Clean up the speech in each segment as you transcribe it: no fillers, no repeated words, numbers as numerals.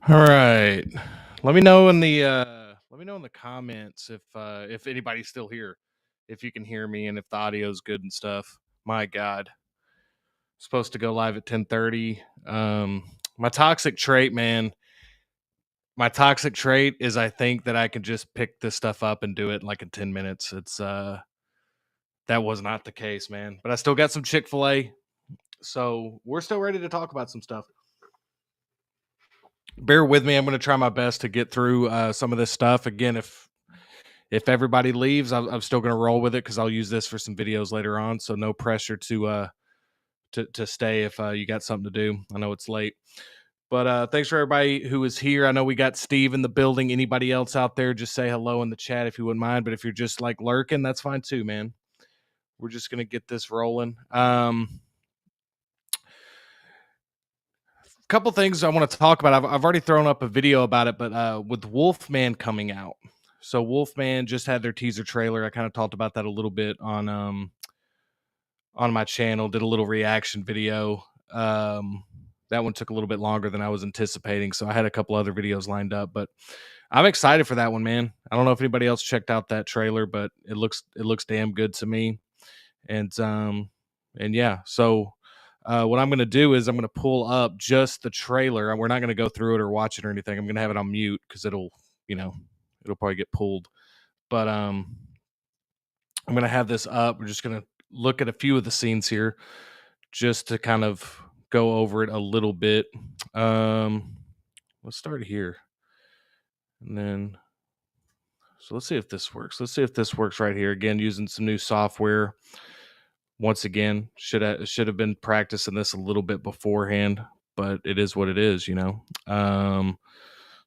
All right. Let me know in the comments if anybody's still here, if you can hear me and if the audio's good and stuff. My God, supposed to go live at 10:30. My toxic trait, man. My toxic trait is I think that I can just pick this stuff up and do it in like in 10 minutes. It's That was not the case, man. But I still got some Chick-fil-A, so we're still ready to talk about some stuff. Bear with me. I'm going to try my best to get through some of this stuff. Again, if everybody leaves, I'm still going to roll with it because I'll use this for some videos later on. So no pressure to stay if you got something to do. I know it's late, but thanks for everybody who is here. I know we got Steve in the building. Anybody else out there, just say hello in the chat if you wouldn't mind. But if you're just like lurking, that's fine too, man. We're just going to get this rolling. Couple things I want to talk about. I've already thrown up a video about it, but with Wolfman coming out. So Wolfman just had their teaser trailer. I kind of talked about that a little bit on my channel, did a little reaction video. That one took a little bit longer than I was anticipating, so I had a couple other videos lined up, but I'm excited for that one, man. I don't know if anybody else checked out that trailer, but it looks damn good to me. And yeah, so what I'm going to do is I'm going to pull up just the trailer, and we're not going to go through it or watch it or anything. I'm going to have it on mute because it'll probably get pulled. But I'm going to have this up. We're just going to look at a few of the scenes here just to kind of go over it a little bit. Let's start here. And then, so let's see if this works. Let's see if this works right here. Again, using some new software. Once again, should have been practicing this a little bit beforehand, but it is what it is, you know.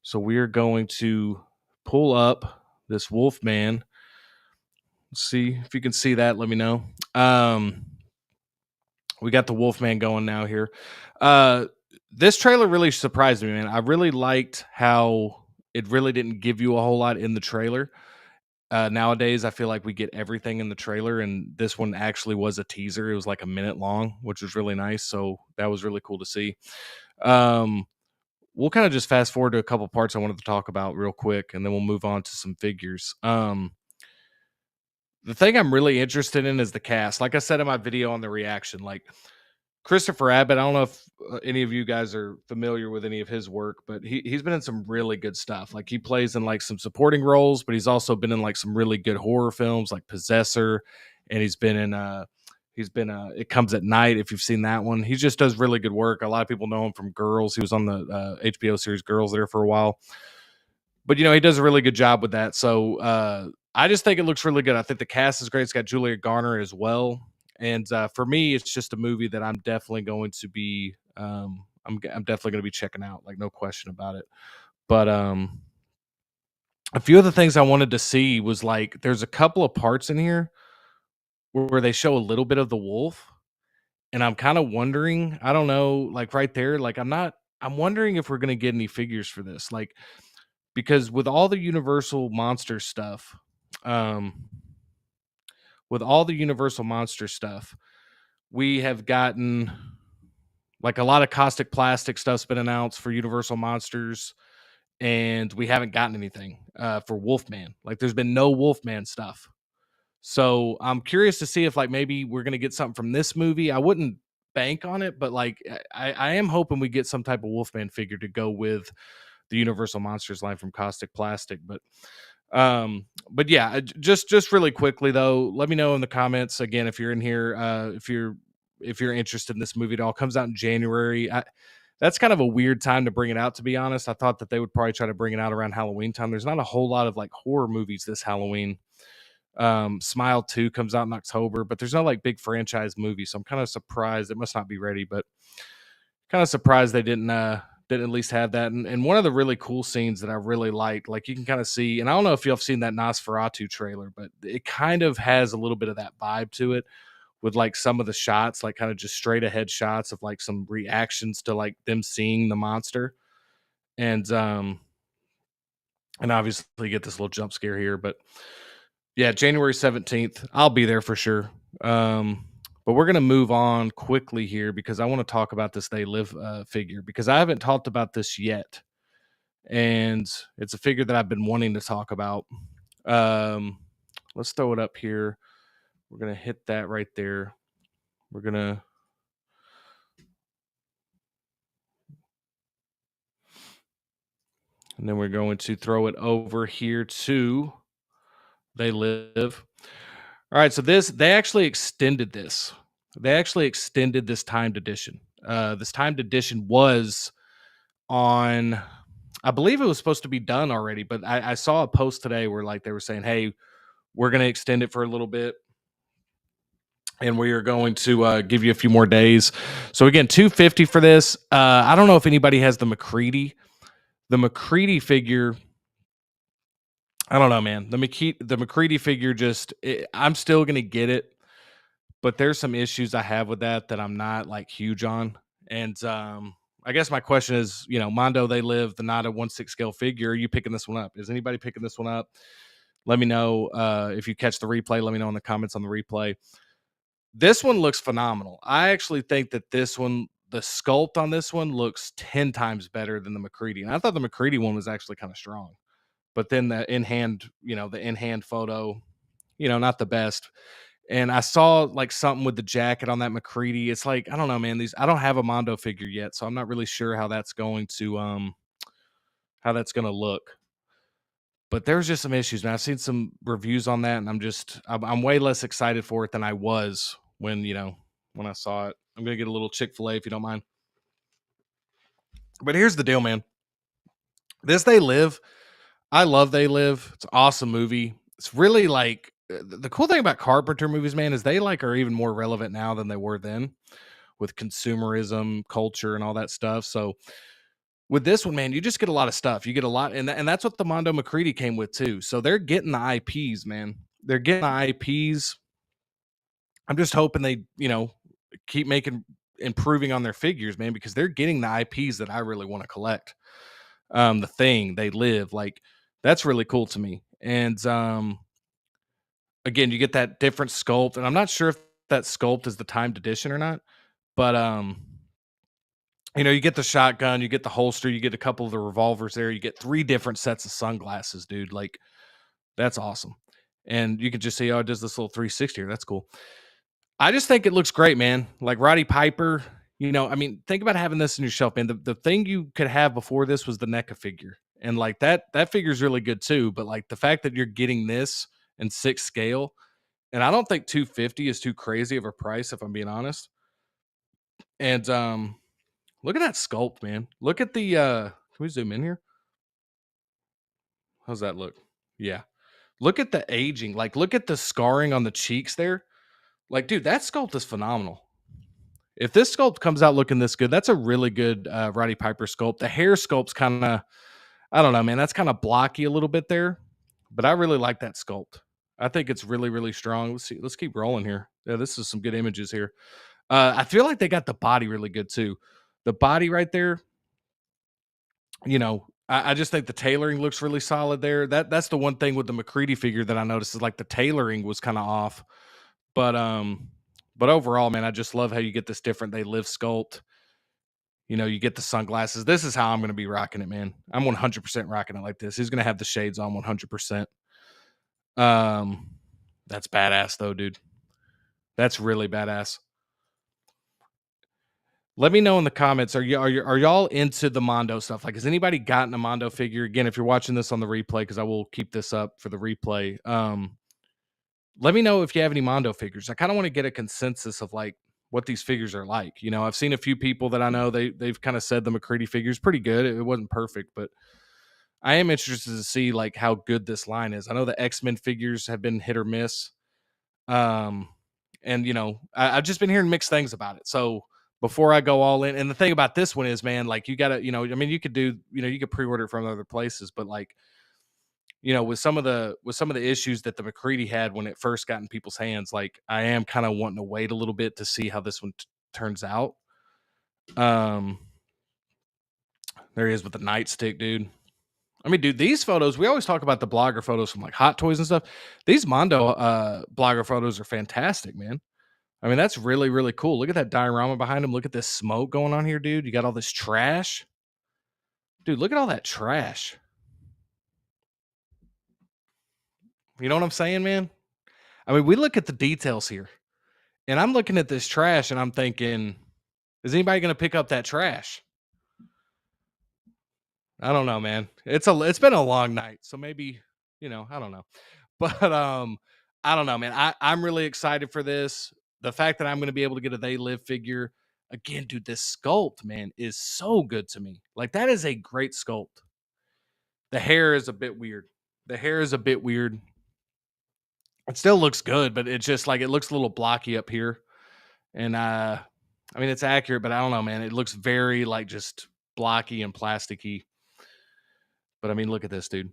So we're going to pull up this Wolfman. Let's see if you can see that. Let me know. We got the Wolfman going now here. This trailer really surprised me, man. I really liked how it really didn't give you a whole lot in the trailer. Nowadays, I feel like we get everything in the trailer, and this one actually was a teaser. It was like a minute long, which was really nice. So that was really cool to see. We'll kind of just fast forward to a couple parts I wanted to talk about real quick, and then we'll move on to some figures. The thing I'm really interested in is the cast. Like I said in my video on the reaction, like Christopher Abbott, I don't know if any of you guys are familiar with any of his work, but he's been in some really good stuff. Like he plays in like some supporting roles, but he's also been in like some really good horror films like Possessor, and he's been in It Comes at Night, if you've seen that one. He just does really good work. A lot of people know him from Girls. He was on the HBO series Girls there for a while. But he does a really good job with that. So I just think it looks really good. I think the cast is great. It's got Julia Garner as well. And for me, it's just a movie that I'm definitely going to be I'm definitely going to be checking out, like no question about it. But a few of the things I wanted to see was like there's a couple of parts in here where they show a little bit of the wolf, and I'm kind of wondering, I don't know, like right there, like I'm wondering if we're going to get any figures for this, like because with all the Universal Monster stuff, um we have gotten like a lot of Caustic Plastic stuff's been announced for Universal Monsters, and we haven't gotten anything for Wolfman. Like there's been no Wolfman stuff. So I'm curious to see if like maybe we're gonna get something from this movie. I wouldn't bank on it, but like I am hoping we get some type of Wolfman figure to go with the Universal Monsters line from Caustic Plastic. But yeah, just really quickly though, let me know in the comments again if you're in here, if you're interested in this movie at all. It comes out in January. That's kind of a weird time to bring it out, to be honest. I thought that they would probably try to bring it out around Halloween time. There's not a whole lot of like horror movies this Halloween. Smile 2 comes out in October, but there's no like big franchise movie, so I'm kind of surprised. It must not be ready, but kind of surprised they didn't at least have that. And one of the really cool scenes that I really liked, like you can kind of see, and I don't know if y'all have seen that Nosferatu trailer, but it kind of has a little bit of that vibe to it, with like some of the shots, like kind of just straight ahead shots of like some reactions to like them seeing the monster. And obviously you get this little jump scare here, but yeah, January 17th, I'll be there for sure. But we're going to move on quickly here because I want to talk about this They Live figure, because I haven't talked about this yet. and it's a figure that I've been wanting to talk about. Um, let's throw it up here. We're gonna hit that right there. We're gonna, and then we're going to throw it over here to They Live. All right, so they actually extended this. They actually extended this timed edition. This timed edition was on, I believe it was supposed to be done already, but I saw a post today where like they were saying, "Hey, we're going to extend it for a little bit, and we are going to give you a few more days." So again, 250 for this. I don't know if anybody has the McCready. The McCready figure, I don't know, man. The McCready figure, I'm still gonna get it, but there's some issues I have with that I'm not like huge on. And I guess my question is, Mondo They Live, the Nada 1/6 scale figure. Are you picking this one up? Is anybody picking this one up? Let me know if you catch the replay. Let me know in the comments on the replay. This one looks phenomenal. I actually think that this one, the sculpt on this one looks 10 times better than the McCready. And I thought the McCready one was actually kind of strong. But then the in hand photo, not the best. And I saw like something with the jacket on that McCready. It's like, I don't know, man. I don't have a Mondo figure yet, so I'm not really sure how that's gonna look. But there's just some issues, man. I've seen some reviews on that, and I'm way less excited for it than I was when I saw it. I'm gonna get a little Chick-fil-A if you don't mind. But here's the deal, man. This They Live, I love They Live. It's an awesome movie. It's really like the cool thing about Carpenter movies, man, is they like are even more relevant now than they were then with consumerism, culture, and all that stuff. So with this one, man, you just get a lot of stuff. You get a lot, and that's what the Mondo McCready came with too. So they're getting the IPs, man. They're getting the IPs. I'm just hoping they, keep making improving on their figures, man, because they're getting the IPs that I really want to collect. The Thing, They Live, like that's really cool to me. And again, you get that different sculpt, and I'm not sure if that sculpt is the timed edition or not, but you get the shotgun, you get the holster, you get a couple of the revolvers there, you get 3 different sets of sunglasses, dude. Like that's awesome. And you can just see, oh, it does this little 360 here. That's cool. I just think it looks great, man. Like Roddy Piper, I mean, think about having this in your shelf, man. The thing you could have before this was the NECA figure. And like that figure is really good too. But like the fact that you're getting this in 6 scale, and I don't think 250 is too crazy of a price, if I'm being honest. And look at that sculpt, man. Look at the can we zoom in here? How's that look? Yeah. Look at the aging. Like look at the scarring on the cheeks there. Like, dude, that sculpt is phenomenal. If this sculpt comes out looking this good, that's a really good Roddy Piper sculpt. The hair sculpt's kind of, I don't know, man. That's kind of blocky a little bit there, but I really like that sculpt. I think it's really, really strong. Let's see. Let's keep rolling here. Yeah, this is some good images here. I feel like they got the body really good too. The body right there, I just think the tailoring looks really solid there. That's the one thing with the McCready figure that I noticed is like the tailoring was kind of off. But but overall, man, I just love how you get this different They Live sculpt. You get the sunglasses. This is how I'm going to be rocking it, man. I'm 100% rocking it like this. He's going to have the shades on 100%. Um, that's badass though, dude. That's really badass. Let me know in the comments. Are y'all into the Mondo stuff? Like, has anybody gotten a Mondo figure? Again, if you're watching this on the replay, because I will keep this up for the replay. Let me know if you have any Mondo figures. I kind of want to get a consensus of like what these figures are like. I've seen a few people that I know they've kind of said the McCready figure is pretty good. It wasn't perfect, but I am interested to see like how good this line is. I know the X-Men figures have been hit or miss. Um, and I've just been hearing mixed things about it. So before I go all in, and the thing about this one is, man, like you gotta, I mean, you could do, you could pre-order it from other places, but like, with some of the issues that the McCready had when it first got in people's hands, like I am kind of wanting to wait a little bit to see how this one turns out. Um, there he is with the nightstick, dude. I mean, dude, these photos, we always talk about the blogger photos from like Hot Toys and stuff. These Mondo blogger photos are fantastic, man. I mean, that's really, really cool. Look at that diorama behind him. Look at this smoke going on here, dude. You got all this trash. Dude, look at all that trash. You know what I'm saying, man? I mean, we look at the details here, and I'm looking at this trash and I'm thinking, is anybody gonna pick up that trash? I don't know, man. It's been a long night, so maybe, I don't know. But I don't know, man. I'm really excited for this. The fact that I'm gonna be able to get a They Live figure. Again, dude, this sculpt, man, is so good to me. Like that is a great sculpt. The hair is a bit weird. The hair is a bit weird. It still looks good, but it's just like it looks a little blocky up here. And I mean it's accurate, but I don't know, man. It looks very like just blocky and plasticky. But I mean, look at this, dude.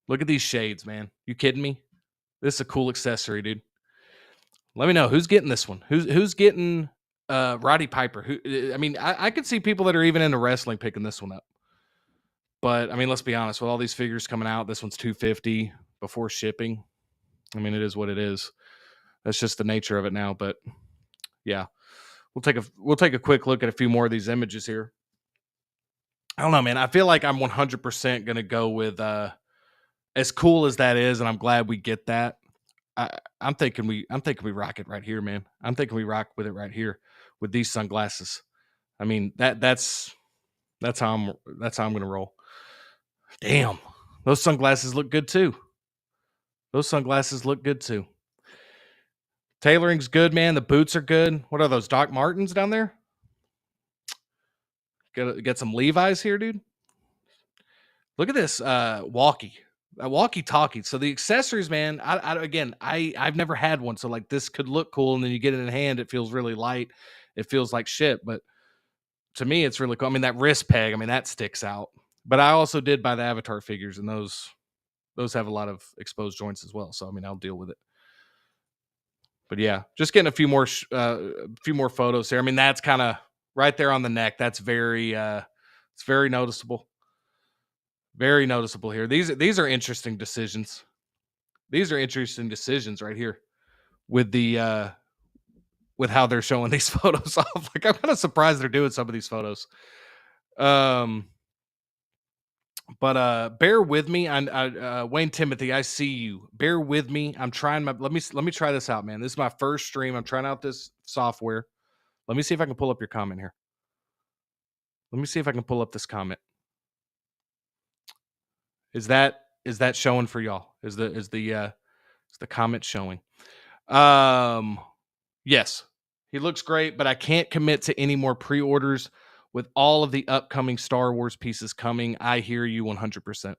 Look at these shades, man. You kidding me? This is a cool accessory, dude. Let me know who's getting this one. Who's getting Roddy Piper? I mean, I could see people that are even into wrestling picking this one up. But I mean, let's be honest, with all these figures coming out, this one's 250 before shipping. I mean, it is what it is. That's just the nature of it now. But yeah, we'll take a quick look at a few more of these images here. I don't know, man. I feel like I'm 100% gonna go with as cool as that is, and I'm glad we get that. I'm thinking we rock it right here, man. I'm thinking we rock with it right here with these sunglasses. I mean that's how I'm gonna roll. Damn, those sunglasses look good too. Those sunglasses look good too. Tailoring's good, man. The boots are good. What are those, Doc Martens down there? Get some Levi's here, dude. Look at this walkie-talkie. So the accessories, man, I've never had one, so like this could look cool, and then you get it in hand, it feels really light. It feels like shit, but to me, it's really cool. I mean, that wrist peg, I mean, that sticks out. But I also did buy the Avatar figures, and those have a lot of exposed joints as well. So I mean, I'll deal with it. But yeah, just getting a few more photos here. I mean, that's kind of right there on the neck. That's very it's very noticeable. Very noticeable here. These are interesting decisions. These are interesting decisions right here with the with how they're showing these photos off. Like I'm kind of surprised they're doing some of these photos. Um but bear with me. Wayne Timothy, I see you. Bear with me. I'm trying my let me try this out, man. This is my first stream. I'm trying out this software. Let me see if I can pull up your comment here. Let me see if I can pull up this comment. Is that showing for y'all? Is the comment showing? Um yes. He looks great, but I can't commit to any more pre-orders with all of the upcoming Star Wars pieces coming. I hear you 100%.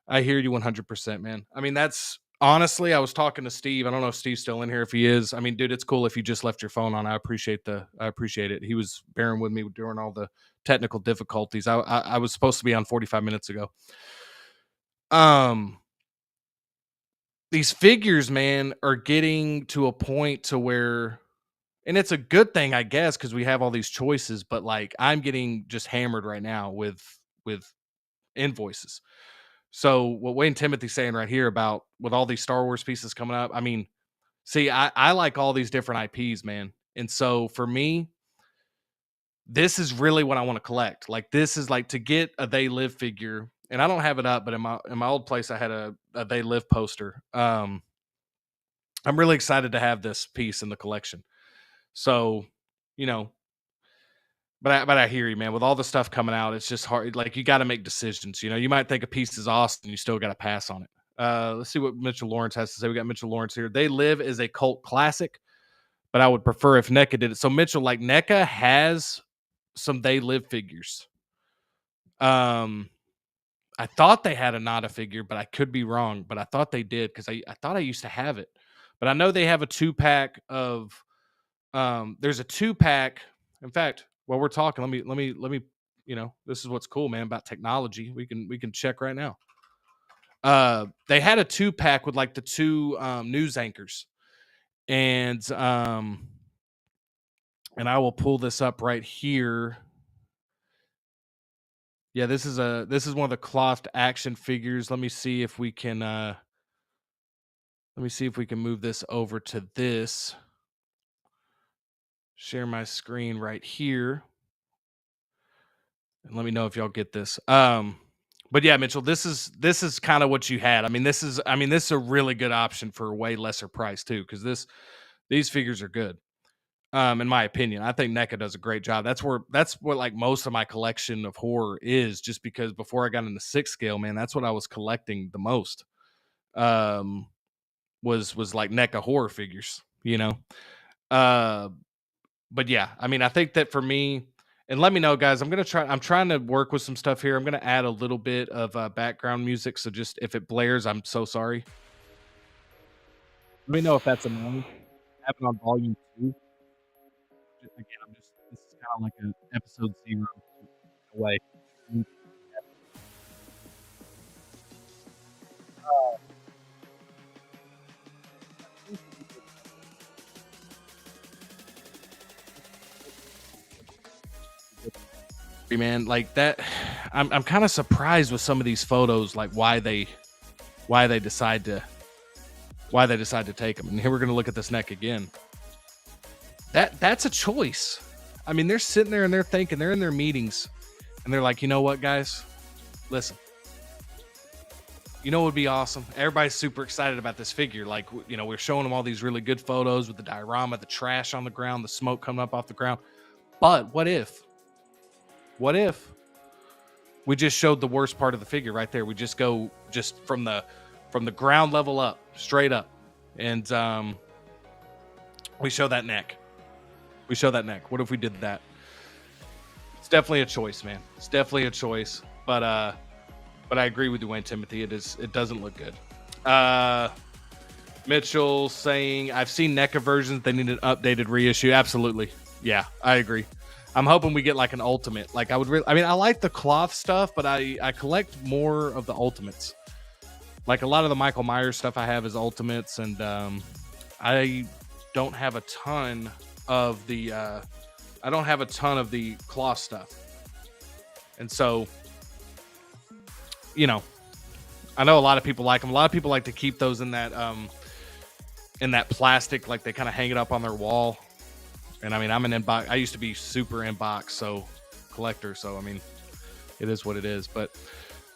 I hear you 100%, man. I mean, that's honestly, I was talking to Steve. I don't know if Steve's still in here. If he is, I mean, dude, it's cool if you just left your phone on. I appreciate it. He was bearing with me during all the technical difficulties. I was supposed to be on 45 minutes ago. Um, these figures, man, are getting to a point to where, and it's a good thing, I guess, because we have all these choices. But like, I'm getting just hammered right now with invoices. So what Wayne Timothy's saying right here about with all these Star Wars pieces coming up, I mean, see, I like all these different IPs, man. And so for me, this is really what I want to collect. Like this is like to get a They Live figure, and I don't have it up, but in my old place I had a They Live poster. I'm really excited to have this piece in the collection. So, you know, but I hear you, man. With all the stuff coming out, it's just hard. Like you got to make decisions. You might think a piece is awesome, you still got to pass on it. Let's see what Mitchell Lawrence has to say. We got Mitchell Lawrence here. They Live is a cult classic, but I would prefer if NECA did it. So Mitchell, like NECA has some They Live figures. Um, I thought they had a Nada figure, but I could be wrong. But I thought they did because I thought I used to have it. But I know they have a 2-pack of. There's a 2-pack. In fact, while we're talking, let me. This is what's cool, man, about technology. We can check right now. They had a 2-pack with like the two news anchors, and and I will pull this up right here. Yeah, this is one of the clothed action figures. Let me see if we can move this over to this. Share my screen right here. And let me know if y'all get this. But yeah, Mitchell, this is kind of what you had. This is a really good option for a way lesser price too, because these figures are good. In my opinion, I think NECA does a great job. That's what like most of my collection of horror is. Just because before I got into six scale, man, that's what I was collecting the most. Um, was like NECA horror figures, you know. Uh, but yeah, I think that for me, and let me know, guys. I'm trying to work with some stuff here. I'm gonna add a little bit of background music. So just if it blares, I'm so sorry. Let me know if that's annoying. Have it on volume two. Again, this is kind of like an episode zero away. Man, like that, I'm kind of surprised with some of these photos, like why they decide to why they decide to take them. And here we're gonna look at this neck again. That's a choice. They're sitting there and they're thinking, they're in their meetings, and they're like, you know what, guys, listen. You know what would be awesome? Everybody's super excited about this figure. Like, we're showing them all these really good photos with the diorama, the trash on the ground, the smoke coming up off the ground. But what if? What if we just showed the worst part of the figure right there? We just go just from the ground level up, straight up, and we show that neck. We show that neck. What if we did that? It's definitely a choice, man. It's definitely a choice. But I agree with you, Wayne Timothy. It doesn't look good. Mitchell saying, I've seen NECA versions. They need an updated reissue. Absolutely. Yeah, I agree. I'm hoping we get like an ultimate. Like I like the cloth stuff, but I collect more of the ultimates. Like a lot of the Michael Myers stuff I have is ultimates, and I don't have a ton of the cloth stuff. And so, I know a lot of people like them. A lot of people like to keep those in that plastic, like they kind of hang it up on their wall. And I'm an inbox. I used to be super inbox, so collector. So it is what it is. But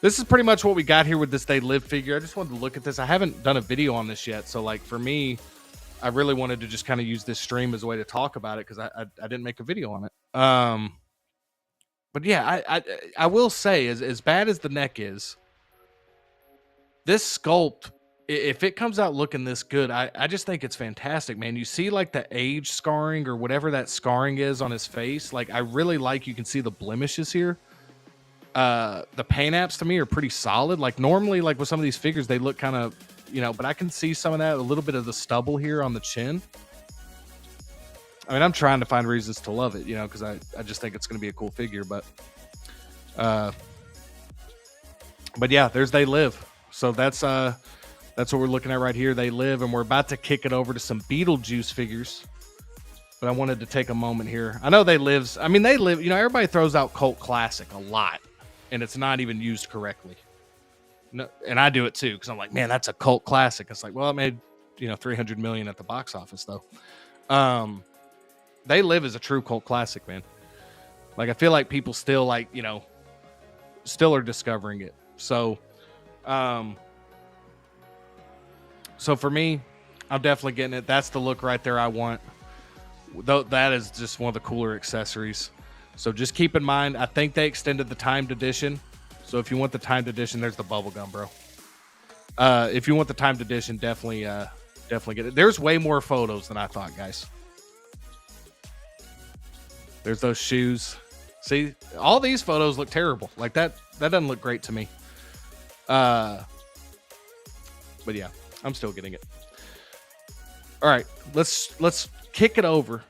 this is pretty much what we got here with this They Live figure. I just wanted to look at this. I haven't done a video on this yet, so like for me, I really wanted to just kind of use this stream as a way to talk about it because I didn't make a video on it. But yeah, I will say, as bad as the neck is, this sculpt, if it comes out looking this good, I just think it's fantastic, man. You see like the age scarring or whatever that scarring is on his face. Like I really like, you can see the blemishes here. The paint apps to me are pretty solid. Like normally, like with some of these figures, they look kind of, but I can see some of that, a little bit of the stubble here on the chin. I'm trying to find reasons to love it, because I just think it's going to be a cool figure. But yeah, there's They Live. So that's what we're looking at right here. They Live, and we're about to kick it over to some Beetlejuice figures. But I wanted to take a moment here. I know They Live. They Live. Everybody throws out Cult Classic a lot, and it's not even used correctly. No, and I do it too because I'm like, man, that's a cult classic. It's like, well, it made 300 million at the box office though. They Live is a true cult classic, man. Like I feel like people still still are discovering it. So, so for me, I'm definitely getting it. That's the look right there I want. Though that is just one of the cooler accessories. So just keep in mind, I think they extended the timed edition. So if you want the timed edition, there's the bubble gum, bro. If you want the timed edition, definitely get it. There's way more photos than I thought, guys. There's those shoes. See, all these photos look terrible. Like that doesn't look great to me. But yeah, I'm still getting it. All right, let's kick it over.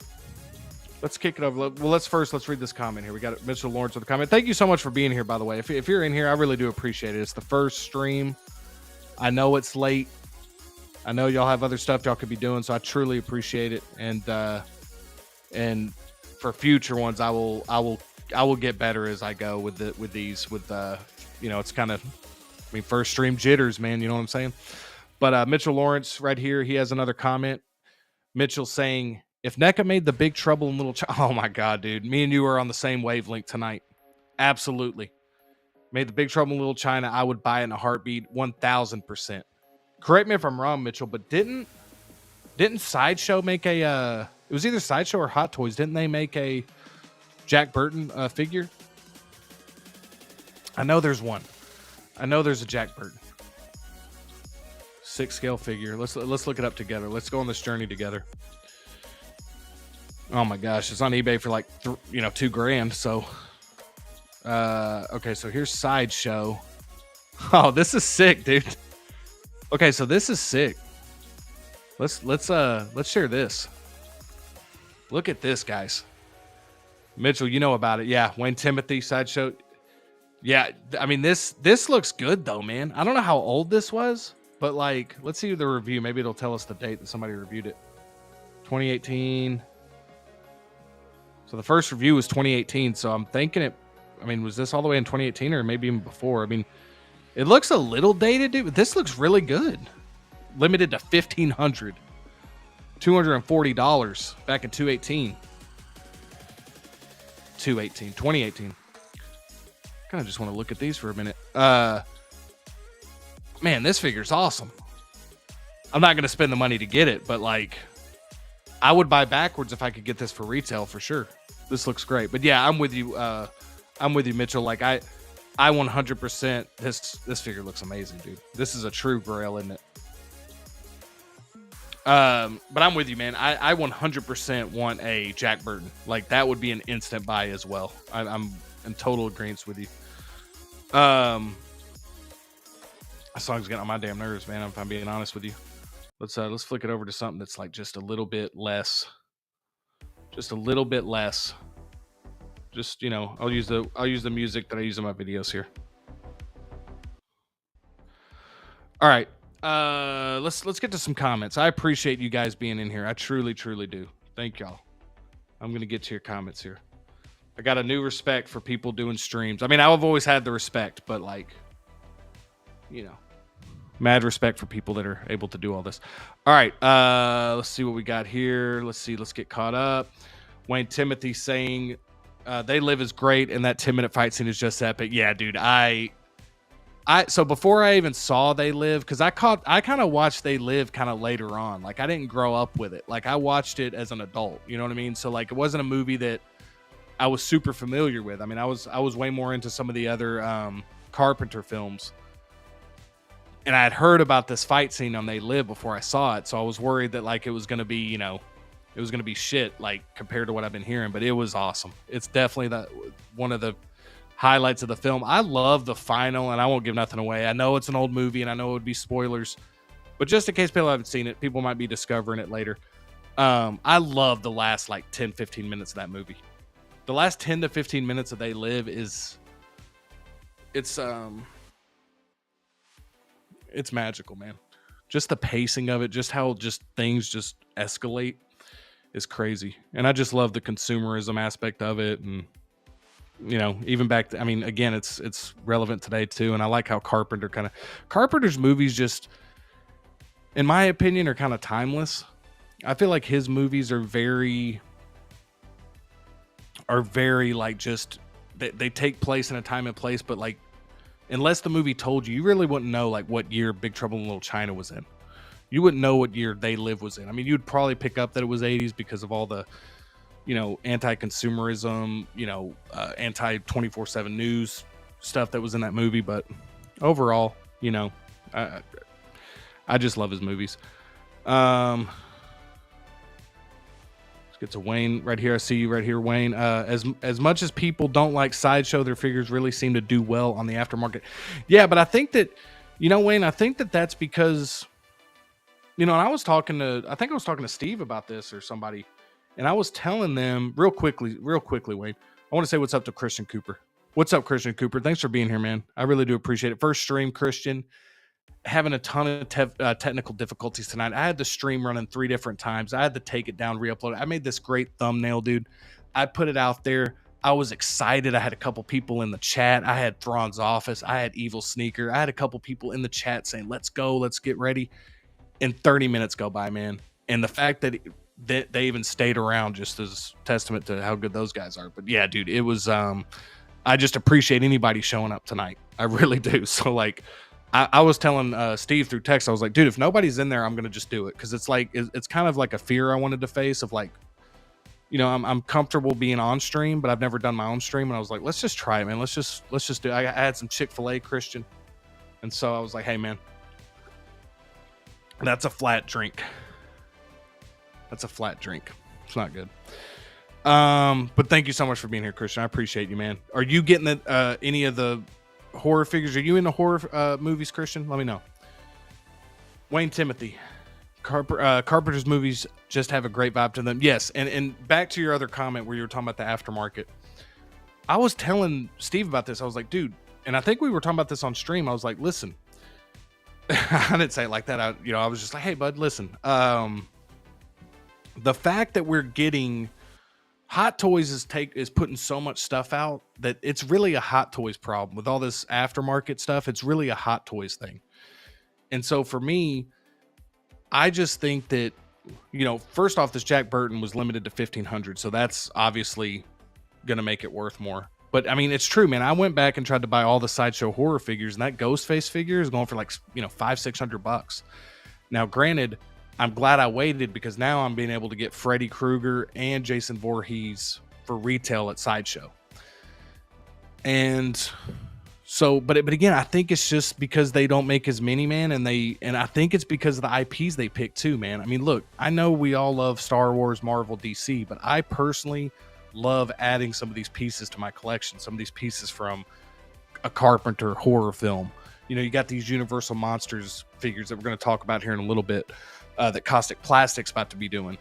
Let's kick it over. Well, let's read this comment here. We got Mr. Lawrence with a comment. Thank you so much for being here, by the way. If you're in here, I really do appreciate it. It's the first stream. I know it's late. I know y'all have other stuff y'all could be doing, so I truly appreciate it. And for future ones, I will get better as I go with these. It's kind of, first stream jitters, man. You know what I'm saying? But Mitchell Lawrence right here, he has another comment. Mitchell saying, if NECA made the Big Trouble in Little China, oh my God, dude, me and you are on the same wavelength tonight. Absolutely. Made the Big Trouble in Little China. I would buy it in a heartbeat, 1000%. Correct me if I'm wrong, Mitchell, but didn't Sideshow make a it was either Sideshow or Hot Toys, didn't they make a Jack Burton figure? I know there's one. I know there's a Jack Burton 6 scale figure. Let's look it up together. Let's go on this journey together. Oh my gosh, it's on eBay for like $2,000. So okay, so here's Sideshow. Oh, this is sick, dude. Okay, so this is sick. Let's share this. Look at this, guys. Mitchell, you know about it. Yeah, Wayne Timothy Sideshow. Yeah, I mean this looks good though, man. I don't know how old this was, but like let's see the review. Maybe it'll tell us the date that somebody reviewed it. 2018. So the first review was 2018, so I'm thinking it, I mean, was this all the way in 2018 or maybe even before? I mean, it looks a little dated, dude, but this looks really good. Limited to 1,500. $240 back in 2018. 2018. Kind of just want to look at these for a minute. Man, this figure's awesome. I'm not going to spend the money to get it, but like, I would buy backwards if I could get this for retail for sure. This looks great. But yeah, I'm with you. I'm with you, Mitchell. Like I 100%. This figure looks amazing, dude. This is a true grail, isn't it? But I'm with you, man. I 100% want a Jack Burton. Like that would be an instant buy as well. I'm in total agreement with you. That song's getting on my damn nerves, man. If I'm being honest with you. Let's flick it over to something that's like just a little bit less. Just a little bit less. Just, I'll use the music that I use in my videos here. All right. Let's get to some comments. I appreciate you guys being in here. I truly do. Thank y'all. I'm gonna get to your comments here. I got a new respect for people doing streams. I mean, I've always had the respect, but like, mad respect for people that are able to do all this. All right, let's see what we got here. Let's get caught up. Wayne Timothy saying They Live is great, and that 10-minute fight scene is just epic. Yeah, dude. So before I even saw They Live, because I kind of watched They Live kind of later on. Like I didn't grow up with it. Like I watched it as an adult. You know what I mean? So like it wasn't a movie that I was super familiar with. I mean, I was way more into some of the other Carpenter films. And I had heard about this fight scene on They Live before I saw it. So I was worried that like it was going to be, it was going to be shit like compared to what I've been hearing, but it was awesome. It's definitely one of the highlights of the film. I love the final, and I won't give nothing away. I know it's an old movie and I know it would be spoilers, but just in case people haven't seen it, people might be discovering it later. I love the last like 10-15 minutes of that movie. The last 10 to 15 minutes of They Live it's magical, man. Just the pacing of it, just how just things just escalate is crazy. And I just love the consumerism aspect of it. And, even back I mean, again, it's relevant today too. And I like how Carpenter's movies just, in my opinion, are kind of timeless. I feel like his movies are very like just, they take place in a time and place, but like, unless the movie told you, you really wouldn't know like what year Big Trouble in Little China was in. You wouldn't know what year They Live was in. I mean, you'd probably pick up that it was 80s because of all the, anti-consumerism, anti-24/7 news stuff that was in that movie. But overall, I just love his movies. Let's get to Wayne right here. I see you right here, Wayne. As much as people don't like Sideshow, their figures really seem to do well on the aftermarket. Yeah, but I think that, Wayne, I think that that's because, and I was talking to Steve about this or somebody, and I was telling them real quickly, Wayne, I want to say what's up to Christian Cooper. What's up, Christian Cooper? Thanks for being here, man. I really do appreciate it. First stream, Christian. Having a ton of technical difficulties tonight. I had the stream running 3 different times. I had to take it down, re-upload it. I made this great thumbnail, dude. I put it out there. I was excited. I had a couple people in the chat. I had Thrawn's Office. I had Evil Sneaker. I had a couple people in the chat saying, let's go, let's get ready. And 30 minutes go by, man. And the fact that they even stayed around just as testament to how good those guys are. But yeah, dude, it was I just appreciate anybody showing up tonight. I really do. So like, I was telling Steve through text, I was like, dude, if nobody's in there, I'm gonna just do it, because it's like it's kind of like a fear I wanted to face of like, I'm comfortable being on stream, but I've never done my own stream, and I was like, let's just try it, man. Let's just do it. I had some Chick-fil-A, Christian, and so I was like, hey, man, that's a flat drink. That's a flat drink. It's not good. But thank you so much for being here, Christian. I appreciate you, man. Are you getting any of the horror figures? Are you into horror movies, Christian? Let me know. Wayne Timothy. Carpenter's movies just have a great vibe to them. Yes, and back to your other comment where you were talking about the aftermarket. I was telling Steve about this. I was like, dude, and I think we were talking about this on stream. I was like, listen, I didn't say it like that. I was just like, hey, bud, listen. The fact that we're getting Hot Toys is putting so much stuff out that it's really a Hot Toys problem with all this aftermarket stuff. It's really a Hot Toys thing. And so for me, I just think that, first off, this Jack Burton was limited to 1,500. So that's obviously going to make it worth more. But I mean, it's true, man. I went back and tried to buy all the Sideshow horror figures, and that Ghostface figure is going for like, $500-$600. Now, granted, I'm glad I waited, because now I'm being able to get Freddy Krueger and Jason Voorhees for retail at Sideshow. And so, but again, I think it's just because they don't make as many, man, and I think it's because of the IPs they pick too, man. I mean, look, I know we all love Star Wars, Marvel, DC, but I personally love adding some of these pieces to my collection. Some of these pieces from a Carpenter horror film. You got these Universal Monsters figures that we're going to talk about here in a little bit. That Caustic Plastic's about to be doing.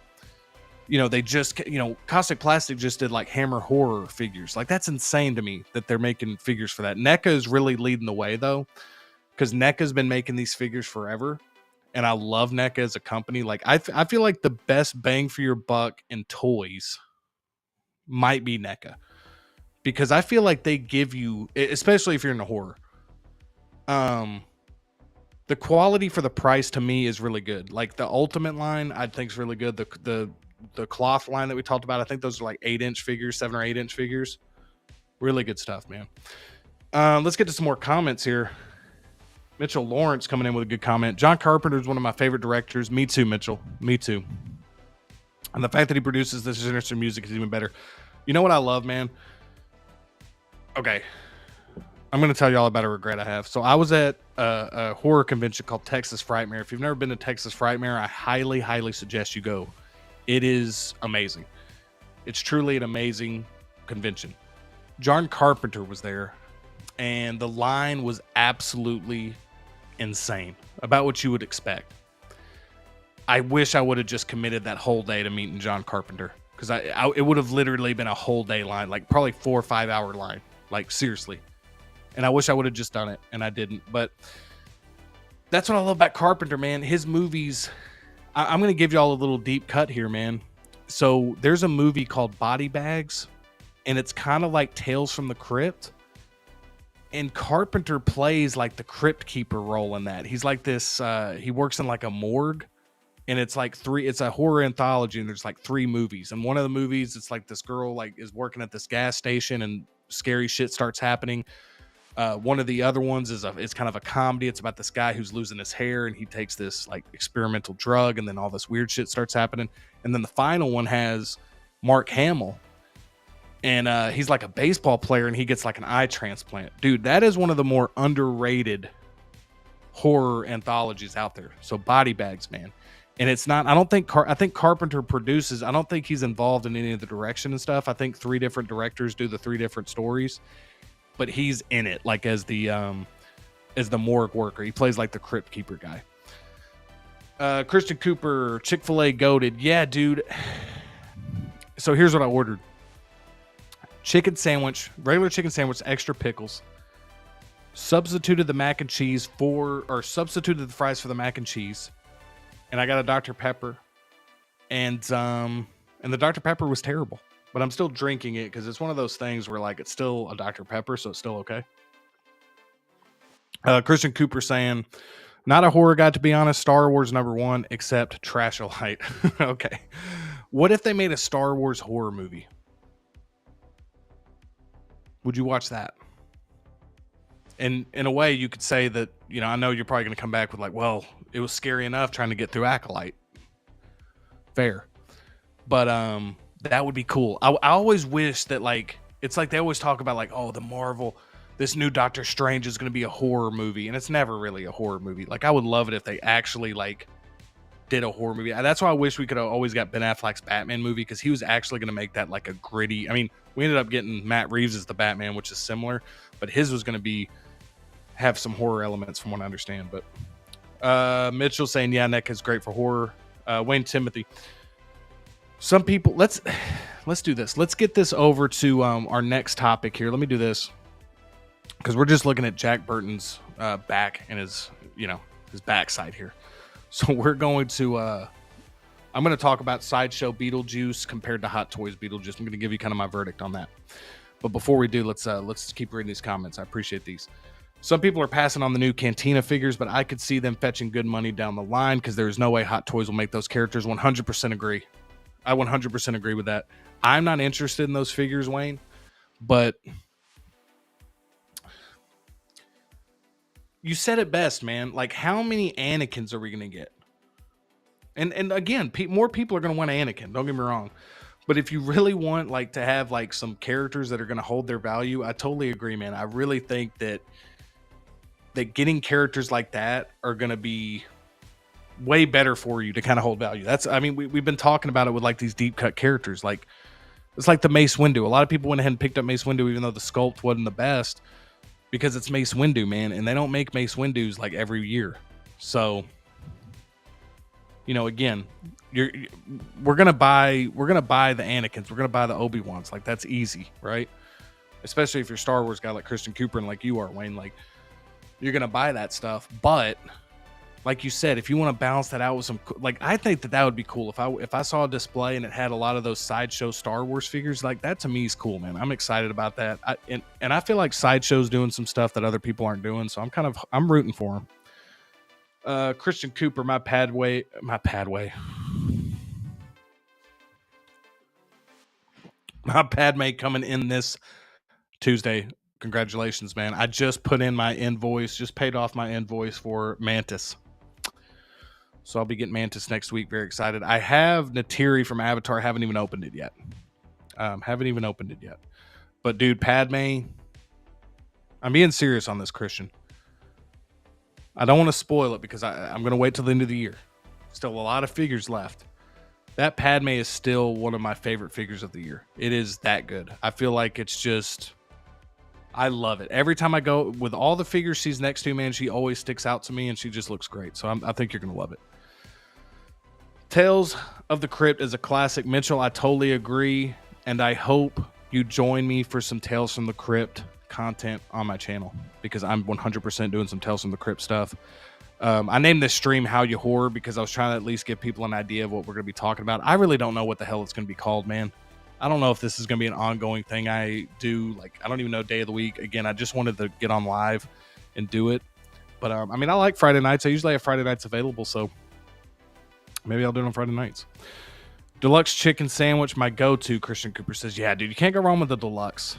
They just, Caustic Plastic just did like Hammer horror figures. Like, that's insane to me that they're making figures for that. NECA is really leading the way though, because NECA's been making these figures forever, and I love NECA as a company. Like, I feel like the best bang for your buck in toys might be NECA, because I feel like they give you, especially if you're into horror, the quality for the price to me is really good. Like the Ultimate line, I think is really good. The cloth line that we talked about, I think those are like 8-inch figures, 7 or 8-inch figures. Really good stuff, man. Let's get to some more comments here. Mitchell Lawrence coming in with a good comment. John Carpenter is one of my favorite directors. Me too, Mitchell. Me too. And the fact that he produces this sinister music is even better. You know what I love, man? Okay. I'm going to tell you all about a regret I have. So I was at a horror convention called Texas Frightmare. If you've never been to Texas Frightmare, I highly, highly suggest you go. It is amazing. It's truly an amazing convention. John Carpenter was there, and the line was absolutely insane, about what you would expect. I wish I would have just committed that whole day to meeting John Carpenter, because it would have literally been a whole day line, like probably 4 or 5 hour line, like seriously. And I wish I would have just done it, and I didn't. But that's what I love about Carpenter, man. His movies, I'm going to give y'all a little deep cut here, man. So there's a movie called Body Bags, and it's kind of like Tales from the Crypt. And Carpenter plays like the crypt keeper role in that. He's like this, he works in like a morgue, and it's like it's a horror anthology, and there's like 3 movies. And one of the movies, it's like this girl like is working at this gas station, and scary shit starts happening. One of the other ones it's kind of a comedy. It's about this guy who's losing his hair, and he takes this like experimental drug, and then all this weird shit starts happening. And then the final one has Mark Hamill, and he's like a baseball player, and he gets like an eye transplant. Dude, that is one of the more underrated horror anthologies out there. So Body Bags, man. And it's not, I think Carpenter produces, I don't think he's involved in any of the direction and stuff. I think 3 different directors do the 3 different stories. But he's in it, like as the morgue worker. He plays like the crypt keeper guy. Christian Cooper, Chick-fil-A goated. Yeah, dude. So here's what I ordered: chicken sandwich, regular chicken sandwich, extra pickles. Substituted the mac and cheese substituted the fries for the mac and cheese, and I got a Dr. Pepper, and the Dr. Pepper was terrible. But I'm still drinking it because it's one of those things where like it's still a Dr. Pepper, so it's still okay. Christian Cooper saying, not a horror guy, to be honest. Star Wars #1, except Trasholight. Okay. What if they made a Star Wars horror movie? Would you watch that? And in a way, you could say that, I know you're probably going to come back with like, well, it was scary enough trying to get through Acolyte. Fair. But that would be cool. I always wish that, like, it's like they always talk about like, oh, the Marvel, this new Doctor Strange is going to be a horror movie, and it's never really a horror movie. Like, I would love it if they actually like did a horror movie. That's why I wish we could have always got Ben Affleck's Batman movie, because he was actually going to make that like a gritty. I mean, we ended up getting Matt Reeves as the Batman, which is similar, but his was going to have some horror elements from what I understand. But Mitchell saying, yeah, NECA is great for horror. Wayne Timothy. Some people, let's do this. Let's get this over to our next topic here. Let me do this, because we're just looking at Jack Burton's back and his backside here. So we're going to, I'm going to talk about Sideshow Beetlejuice compared to Hot Toys Beetlejuice. I'm going to give you kind of my verdict on that. But before we do, let's keep reading these comments. I appreciate these. Some people are passing on the new Cantina figures, but I could see them fetching good money down the line, because there's no way Hot Toys will make those characters. 100% agree. I 100% agree with that. I'm not interested in those figures, Wayne, but you said it best, man. Like, how many Anakins are we going to get? And again, more people are going to want Anakin. Don't get me wrong. But if you really want like to have like some characters that are going to hold their value, I totally agree, man. I really think that getting characters like that are going to be way better for you to kind of hold value. We've been talking about it with like these deep cut characters. Like, it's like the Mace Windu. A lot of people went ahead and picked up Mace Windu, even though the sculpt wasn't the best, because it's Mace Windu, man. And they don't make Mace Windus like every year. So, again, we're going to buy the Anakins. We're going to buy the Obi-Wans. Like, that's easy, right? Especially if you're a Star Wars guy like Christian Cooper and like you are, Wayne. Like, you're going to buy that stuff. But like you said, if you want to balance that out with some, like, I think that would be cool. If I saw a display and it had a lot of those Sideshow Star Wars figures, like, that to me is cool, man. I'm excited about that. And I feel like Sideshow's doing some stuff that other people aren't doing. So I'm rooting for him. Christian Cooper, my Padme coming in this Tuesday. Congratulations, man. I just put in my invoice, just paid off my invoice for Mantis. So I'll be getting Mantis next week. Very excited. I have Natiri from Avatar. Haven't even opened it yet. But dude, Padme, I'm being serious on this, Christian. I don't want to spoil it, because I'm going to wait till the end of the year. Still a lot of figures left. That Padme is still one of my favorite figures of the year. It is that good. I feel like it's just, I love it. Every time I go, with all the figures she's next to, man, she always sticks out to me, and she just looks great. So I think you're going to love it. Tales of the Crypt is a classic. Mitchell, I totally agree, and I hope you join me for some Tales from the Crypt content on my channel, because I'm 100% doing some Tales from the Crypt stuff. I named this stream How You Horror because I was trying to at least give people an idea of what we're going to be talking about. I really don't know what the hell it's going to be called, man. I don't know if this is going to be an ongoing thing I do. Like, I don't even know day of the week. Again, I just wanted to get on live and do it. But, I like Friday nights. I usually have Friday nights available, so maybe I'll do it on Friday nights. Deluxe chicken sandwich, my go-to, Christian Cooper says. Yeah, dude, you can't go wrong with the deluxe.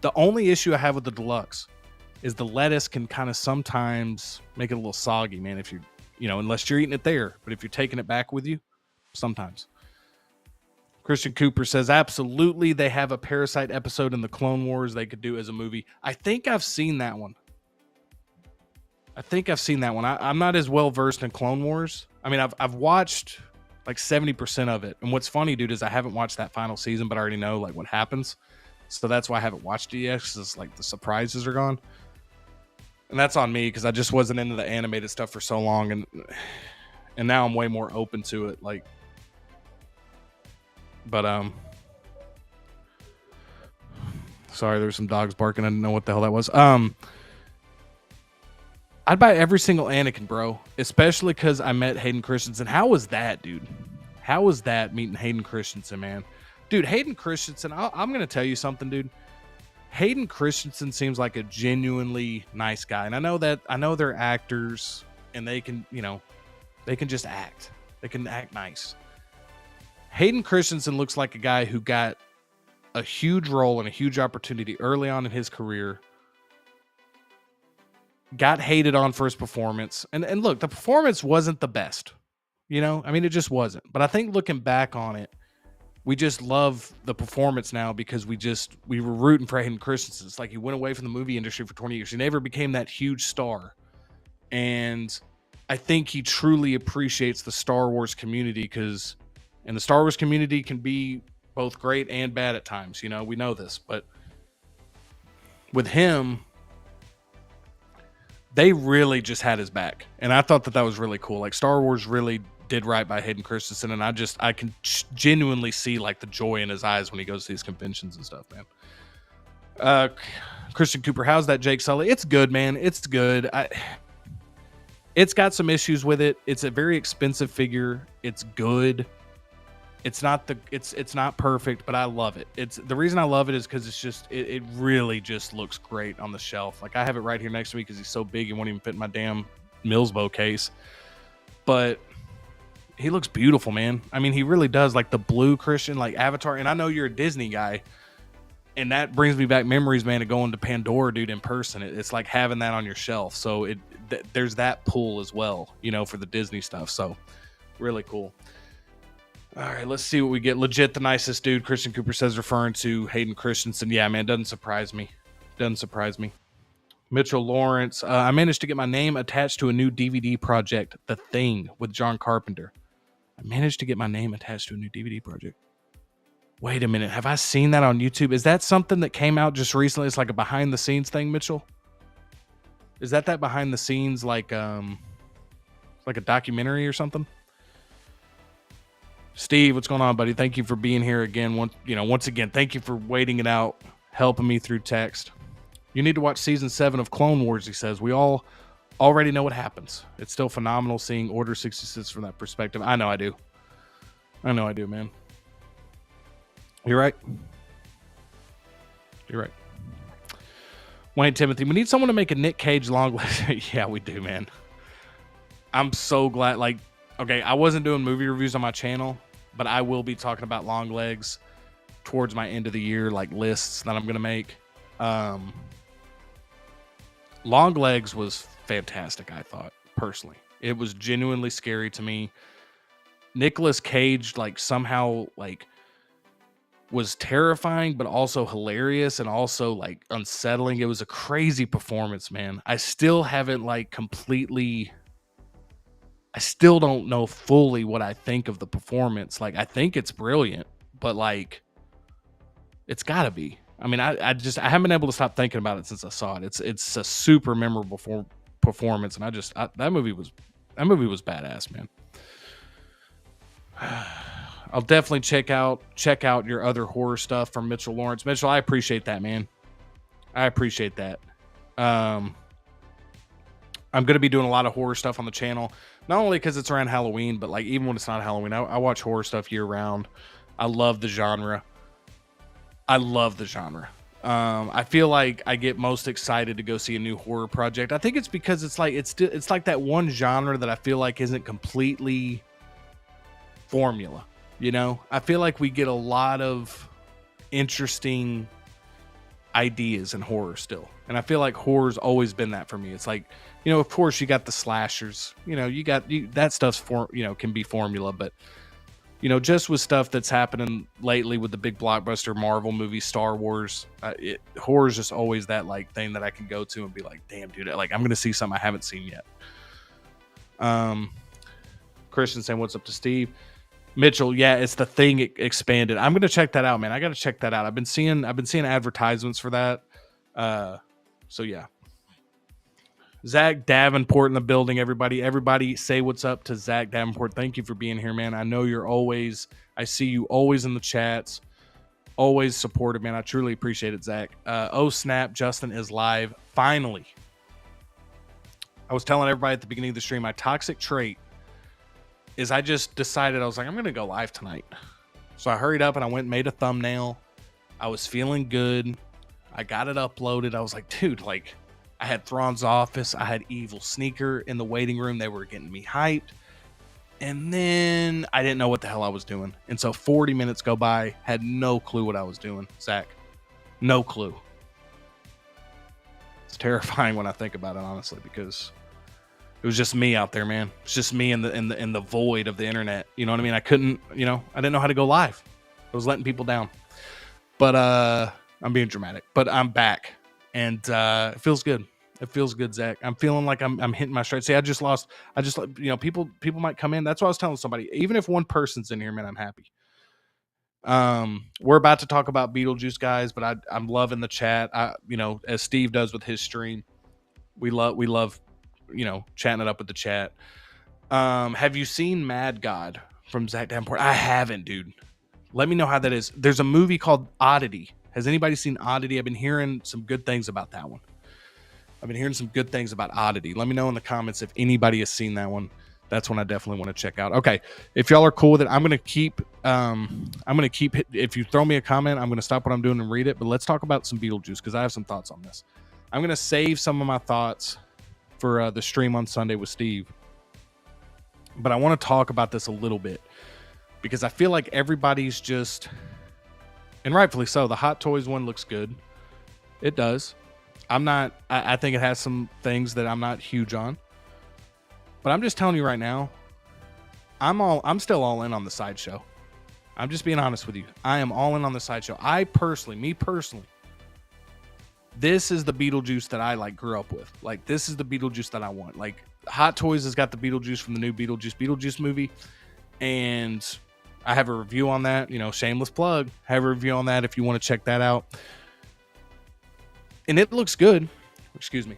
The only issue I have with the deluxe is the lettuce can kind of sometimes make it a little soggy, man, if unless you're eating it there. But if you're taking it back with you, sometimes. Christian Cooper says, absolutely, they have a Parasite episode in the Clone Wars they could do as a movie. I think I've seen that one. I'm not as well versed in Clone Wars. I mean, I've watched like 70% of it. And what's funny, dude, is I haven't watched that final season, but I already know like what happens. So that's why I haven't watched it yet, because it's like the surprises are gone. And that's on me, because I just wasn't into the animated stuff for so long, and now I'm way more open to it. Like, but sorry, there's some dogs barking. I didn't know what the hell that was. I'd buy every single Anakin, bro, especially because I met Hayden Christensen. How was that, dude? How was that meeting Hayden Christensen, man? Dude, Hayden Christensen, I'm going to tell you something, dude. Hayden Christensen seems like a genuinely nice guy. And I know they're actors, and they can just act. They can act nice. Hayden Christensen looks like a guy who got a huge role and a huge opportunity early on in his career, got hated on for his performance. And look, the performance wasn't the best, you know? I mean, it just wasn't. But I think looking back on it, we just love the performance now because we were rooting for Hayden Christensen. It's like he went away from the movie industry for 20 years. He never became that huge star. And I think he truly appreciates the Star Wars community and the Star Wars community can be both great and bad at times. You know, we know this, but with him, they really just had his back. And I thought that was really cool. Like Star Wars really did right by Hayden Christensen. And I can genuinely see like the joy in his eyes when he goes to these conventions and stuff, man. Christian Cooper, how's that Jake Sully? It's good, man. It's good. It's got some issues with it. It's a very expensive figure. It's good. It's not perfect, but I love it. The reason I love it is because it really just looks great on the shelf. Like I have it right here next to me because he's so big he won't even fit in my damn Millsbow case. But he looks beautiful, man. I mean, he really does. Like the blue Christian, like Avatar. And I know you're a Disney guy, and that brings me back memories, man, of going to Pandora, dude, in person. It's like having that on your shelf. So there's that pull as well, you know, for the Disney stuff. So really cool. All right, let's see what we get. Legit the nicest dude, Christian Cooper says, referring to Hayden Christensen. Yeah, man, doesn't surprise me. Mitchell Lawrence, I managed to get my name attached to a new DVD project, The Thing, with John Carpenter. Wait a minute, have I seen that on YouTube? Is that something that came out just recently? It's like a behind the scenes thing, Mitchell? Is that behind the scenes like a documentary or something? Steve, what's going on, buddy? Thank you for being here again. Once again, thank you for waiting it out, helping me through text. You need to watch season 7 of Clone Wars, he says. We all already know what happens. It's still phenomenal seeing Order 66 from that perspective. I know I do, man. You're right. Wayne Timothy, we need someone to make a Nick Cage long legs. Yeah, we do, man. I'm so glad. Like, okay, I wasn't doing movie reviews on my channel, but I will be talking about long legs towards my end of the year, like lists that I'm going to make. Long legs was fantastic, I thought, personally. It was genuinely scary to me. Nicolas Cage, like, somehow, like, was terrifying, but also hilarious and also, like, unsettling. It was a crazy performance, man. I still haven't, like, I still don't know fully what I think of the performance. Like, I think it's brilliant, but like, it's gotta be. I mean, I haven't been able to stop thinking about it since I saw it. It's a super memorable performance, and that movie was badass, man. I'll definitely check out your other horror stuff from Mitchell Lawrence. Mitchell, I appreciate that, man. I appreciate that. I'm going to be doing a lot of horror stuff on the channel, not only because it's around Halloween, but like even when it's not Halloween, I watch horror stuff year round. I love the genre. I feel like I get most excited to go see a new horror project. I think it's because it's like that one genre that I feel like isn't completely formula. You know, I feel like we get a lot of interesting ideas in horror still. And I feel like horror's always been that for me. It's like, you know, of course you got the slashers, you know, that stuff's can be formula, but you know, just with stuff that's happening lately with the big blockbuster Marvel movies, Star Wars, horror's just always that like thing that I can go to and be like, damn, dude, like I'm going to see something I haven't seen yet. Christian saying, what's up to Steve? Mitchell, yeah, it's The Thing expanded. I'm going to check that out, man. I got to check that out. I've been seeing advertisements for that. So yeah. Zach Davenport in the building, everybody. Everybody say what's up to Zach Davenport. Thank you for being here, man. I know I see you always in the chats, always supportive, man. I truly appreciate it, Zach. Oh, snap. Justin is live. Finally. I was telling everybody at the beginning of the stream, my toxic trait is I just decided, I was like, I'm going to go live tonight. So I hurried up and I went and made a thumbnail. I was feeling good. I got it uploaded. I was like, dude, like, I had Thrawn's Office. I had Evil Sneaker in the waiting room. They were getting me hyped. And then I didn't know what the hell I was doing. And so 40 minutes go by, had no clue what I was doing, Zach. No clue. It's terrifying when I think about it, honestly, because it was just me out there, man. It's just me in the void of the internet. You know what I mean? I couldn't, I didn't know how to go live. I was letting people down. But I'm being dramatic. But I'm back. And it feels good. It feels good, Zach. I'm feeling like I'm hitting my stride. See, people might come in. That's what I was telling somebody. Even if one person's in here, man, I'm happy. We're about to talk about Beetlejuice, guys, but I'm loving the chat. As Steve does with his stream, we love, chatting it up with the chat. Have you seen Mad God from Zach Davenport? I haven't, dude. Let me know how that is. There's a movie called Oddity. Has anybody seen Oddity? I've been hearing some good things about that one. I've been hearing some good things about Oddity. Let me know in the comments if anybody has seen that one. That's one I definitely want to check out. Okay, if y'all are cool with it, I'm gonna keep. If you throw me a comment, I'm gonna stop what I'm doing and read it. But let's talk about some Beetlejuice because I have some thoughts on this. I'm gonna save some of my thoughts for the stream on Sunday with Steve. But I want to talk about this a little bit because I feel like everybody's just, and rightfully so. The Hot Toys one looks good. It does. I think it has some things that I'm not huge on. But I'm just telling you right now, I'm still all in on the sideshow. I'm just being honest with you. I am all in on the sideshow. Me personally, this is the Beetlejuice that I grew up with. Like, this is the Beetlejuice that I want. Like, Hot Toys has got the Beetlejuice from the new Beetlejuice movie. And I have a review on that, shameless plug. I have a review on that if you want to check that out. And it looks good. Excuse me.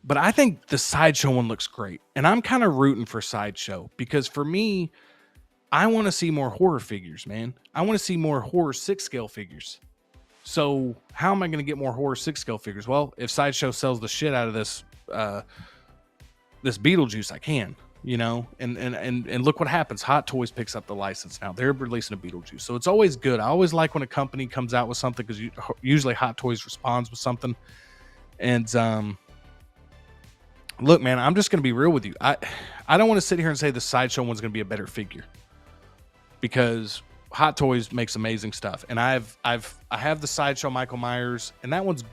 But I think the Sideshow one looks great. And I'm kind of rooting for Sideshow because for me, I want to see more horror figures, man. I want to see more horror 6-scale figures. So how am I going to get more horror 6-scale figures? Well, if Sideshow sells the shit out of this Beetlejuice, I can, and look what happens. Hot Toys picks up the license now. They're releasing a Beetlejuice. So it's always good. I always like when a company comes out with something because usually Hot Toys responds with something. And look, man, I'm just going to be real with you. I don't want to sit here and say the Sideshow one's going to be a better figure because Hot Toys makes amazing stuff. And I have the Sideshow Michael Myers, and that one's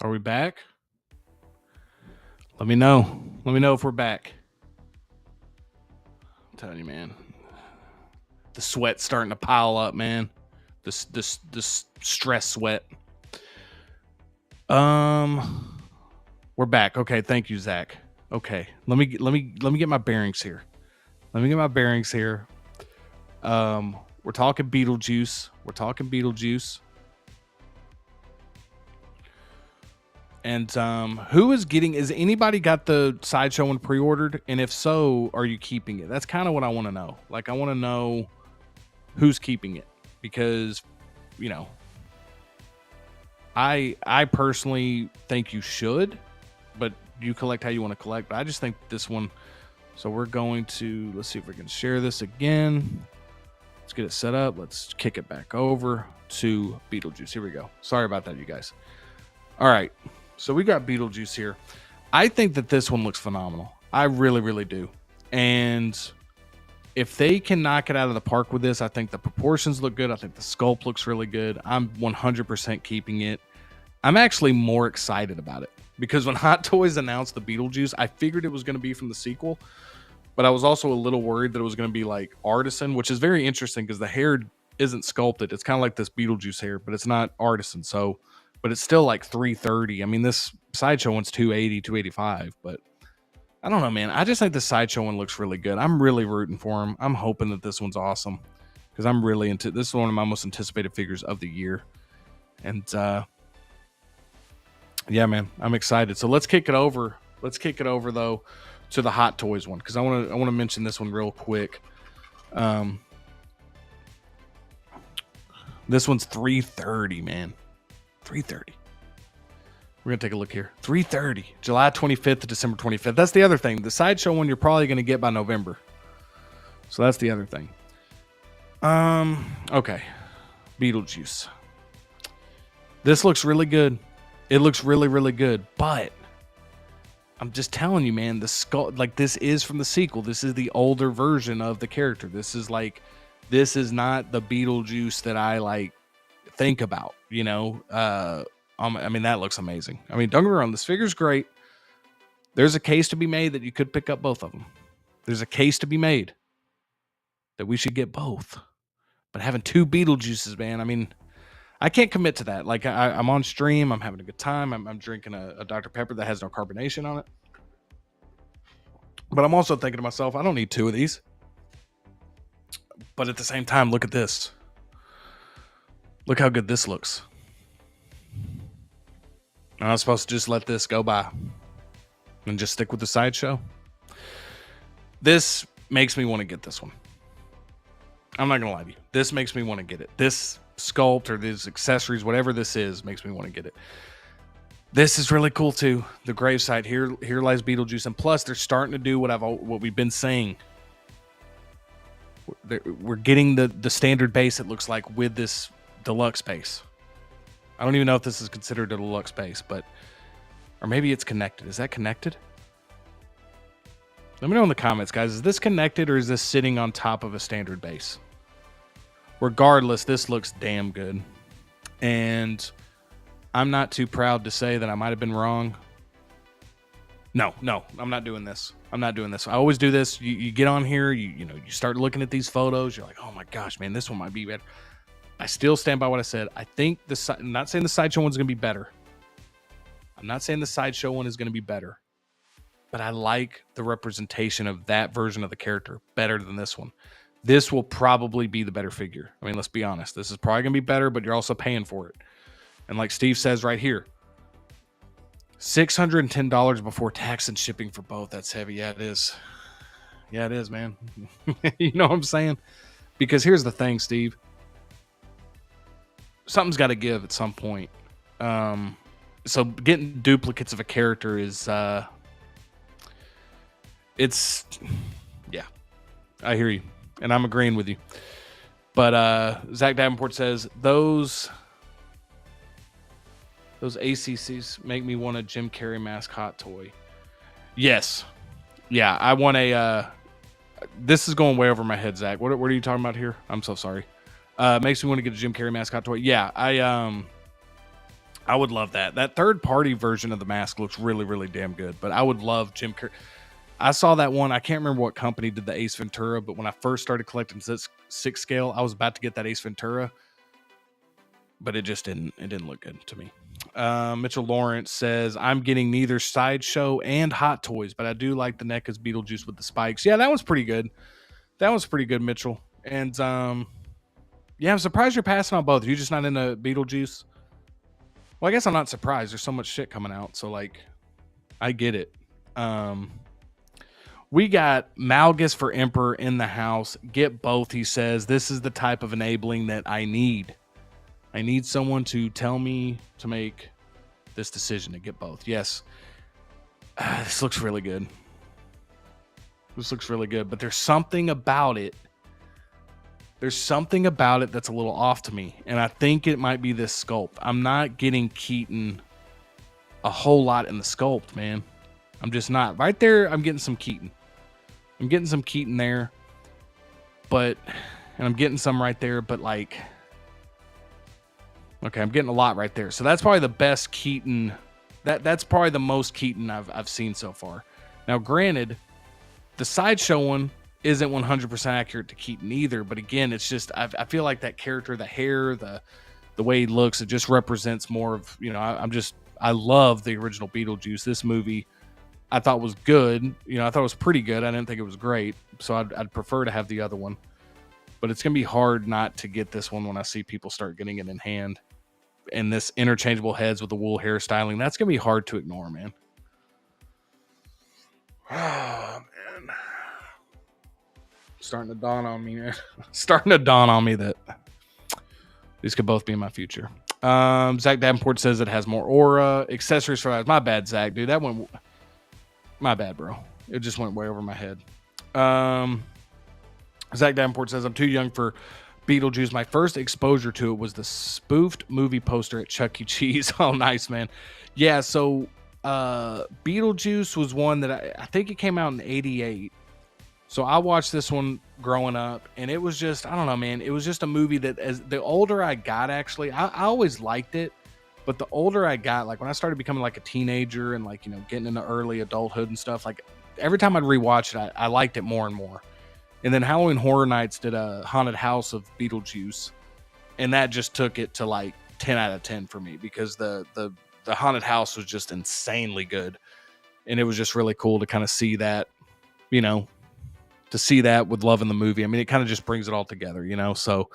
Are we back? Let me know. Let me know if we're back. I'm telling you, man. The sweat's starting to pile up, man. This stress sweat. We're back. Okay, thank you, Zach. Okay, let me get my bearings here. We're talking Beetlejuice. And is anybody got the Sideshow one pre-ordered? And if so, are you keeping it? That's kind of what I want to know. Like, I want to know who's keeping it, because, you know, I personally think you should, but you collect how you want to collect. But I just think this one. So we're going to, let's see if we can share this again. Let's get it set up. Let's kick it back over to Beetlejuice. Here we go. Sorry about that, you guys. All right. So we got Beetlejuice here. I think that this one looks phenomenal. I really, really do. And if they can knock it out of the park with this, I think the proportions look good. I think the sculpt looks really good. I'm 100% keeping it. I'm actually more excited about it because when Hot Toys announced the Beetlejuice, I figured it was going to be from the sequel, but I was also a little worried that it was going to be like artisan, which is very interesting because the hair isn't sculpted. It's kind of like this Beetlejuice hair, but it's not artisan. So, but it's still like $330. I mean, this Sideshow one's $280, $285, but I don't know, man. I just think the Sideshow one looks really good. I'm really rooting for him. I'm hoping that this one's awesome because I'm really into this. Is one of my most anticipated figures of the year. And yeah, man, I'm excited. So let's kick it over. Let's kick it over though to the Hot Toys one because I want to mention this one real quick. This one's $330, man. $330. We're going to take a look here. $330. July 25th to December 25th. That's the other thing. The Sideshow one you're probably going to get by November. So that's the other thing. Okay. Beetlejuice. This looks really good. It looks really, really good. But I'm just telling you, man, the skull, like, this is from the sequel. This is the older version of the character. This is not the Beetlejuice that I like think about, you know. I mean, that looks amazing. I mean, don't get me wrong, this figure's great. There's a case to be made that you could pick up both of them. There's a case to be made that we should get both. But having two Beetlejuices, man, I mean, I can't commit to that. Like, I'm on stream, I'm having a good time, I'm drinking a Dr. Pepper that has no carbonation on it. But I'm also thinking to myself, I don't need two of these. But at the same time, look at this. Look how good this looks. I'm not supposed to just let this go by and just stick with the Sideshow. This makes me want to get this one. I'm not going to lie to you. This makes me want to get it. This sculpt or these accessories, whatever this is, makes me want to get it. This is really cool too. The gravesite, here lies Beetlejuice. And plus, they're starting to do what we've been saying. We're getting the standard base, it looks like, with this deluxe base. I don't even know if this is considered a deluxe base, or maybe it's connected. Is that connected? Let me know in the comments, guys. Is this connected or is this sitting on top of a standard base? Regardless, this looks damn good. And I'm not too proud to say that I might have been wrong. No, I'm not doing this. I always do this. You get on here, you start looking at these photos. You're like, oh my gosh, man, this one might be better. I still stand by what I said. I think I'm not saying the Sideshow one's going to be better. But I like the representation of that version of the character better than this one. This will probably be the better figure. I mean, let's be honest. This is probably going to be better, but you're also paying for it. And like Steve says right here, $610 before tax and shipping for both. That's heavy. Yeah, it is. Yeah, it is, man. You know what I'm saying? Because here's the thing, Steve. Something's got to give at some point. So getting duplicates of a character is, yeah, I hear you. And I'm agreeing with you. But Zach Davenport says, those ACCs make me want a Jim Carrey mascot toy. Yes. Yeah, I want a... this is going way over my head, Zach. What are you talking about here? I'm so sorry. Makes me want to get a Jim Carrey mascot toy. Yeah, I would love that. That third party version of the mask looks really, really damn good. But I would love Jim Carrey. I saw that one. I can't remember what company did the Ace Ventura, but when I first started collecting six scale, I was about to get that Ace Ventura, but it just didn't. It didn't look good to me. Mitchell Lawrence says, I'm getting neither Sideshow and Hot Toys, but I do like the NECA's Beetlejuice with the spikes. Yeah, that was pretty good. That was pretty good, Mitchell. And yeah, I'm surprised you're passing on both. You're just not into Beetlejuice. Well, I guess I'm not surprised. There's so much shit coming out. So, like, I get it. We got Malgus for Emperor in the house. Get both, he says. This is the type of enabling that I need. I need someone to tell me to make this decision to get both. Yes. This looks really good. This looks really good. But there's something about it. There's something about it that's a little off to me. And I think it might be this sculpt. I'm not getting Keaton a whole lot in the sculpt, man. I'm just not. Right there, I'm getting some Keaton. I'm getting some Keaton there. And I'm getting some right there, but like... Okay, I'm getting a lot right there. So that's probably the best Keaton. That's probably the most Keaton I've seen so far. Now, granted, the Sideshow one isn't 100% accurate to Keaton either. But again, it's just I feel like that character, the hair, the way he looks, it just represents more of, you know, I love the original Beetlejuice. This movie I thought was good. You know, I thought it was pretty good. I didn't think it was great. So I'd prefer to have the other one. But it's going to be hard not to get this one when I see people start getting it in hand. And this interchangeable heads with the wool hairstyling, that's going to be hard to ignore, man. Oh, man. Starting to dawn on me, man. Starting to dawn on me that these could both be in my future. Zach Davenport says it has more aura. Accessories for that. My bad, Zach, dude. That went... My bad, bro. It just went way over my head. Zach Davenport says, I'm too young for Beetlejuice. My first exposure to it was the spoofed movie poster at Chuck E. Cheese. Oh, nice, man. Yeah, so Beetlejuice was one that I think it came out in 88. So I watched this one growing up, and it was just, I don't know, man. It was just a movie that as the older I got, actually, I always liked it. But the older I got, like when I started becoming like a teenager and like, you know, getting into early adulthood and stuff, like every time I'd rewatch it, I liked it more and more. And then Halloween Horror Nights did a haunted house of Beetlejuice. And that just took it to like 10 out of 10 for me because the haunted house was just insanely good. And it was just really cool to kind of see that, you know, to see that with loving the movie. I mean, it kind of just brings it all together, you know? So,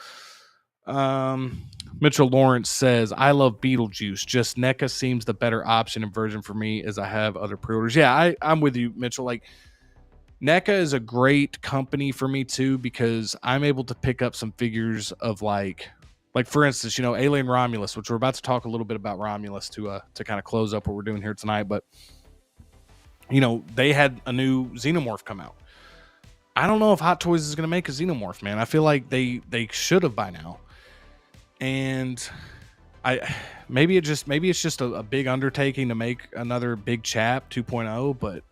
Mitchell Lawrence says, I love Beetlejuice. Just NECA seems the better option and version for me as I have other pre-orders. Yeah, I'm with you, Mitchell. Like, NECA is a great company for me too, because I'm able to pick up some figures of like for instance, you know, Alien Romulus, which we're about to talk a little bit about Romulus to kind of close up what we're doing here tonight. But, you know, they had a new Xenomorph come out. I don't know if Hot Toys is going to make a Xenomorph, man. I feel like they should have by now. And maybe it's just a big undertaking to make another Big Chap 2.0, but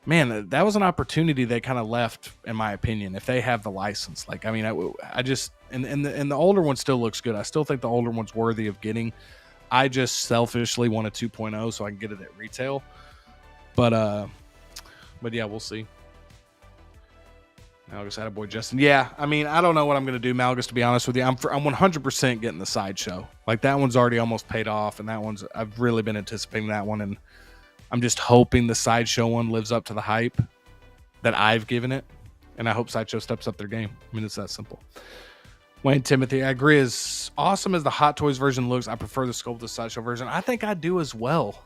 man, that was an opportunity they kind of left, in my opinion, if they have the license. Like, I mean, I just, and the older one still looks good. I still think the older one's worthy of getting. I just selfishly want a 2.0 so I can get it at retail. But yeah, we'll see. Malgus, attaboy, Justin. Yeah, I mean, I don't know what I'm going to do, Malgus, to be honest with you. I'm 100% getting the Sideshow. Like, that one's already almost paid off, and I've really been anticipating that one, and I'm just hoping the Sideshow one lives up to the hype that I've given it, and I hope Sideshow steps up their game. I mean, it's that simple. Wayne Timothy, I agree. As awesome as the Hot Toys version looks, I prefer the sculpt of the Sideshow version. I think I do as well.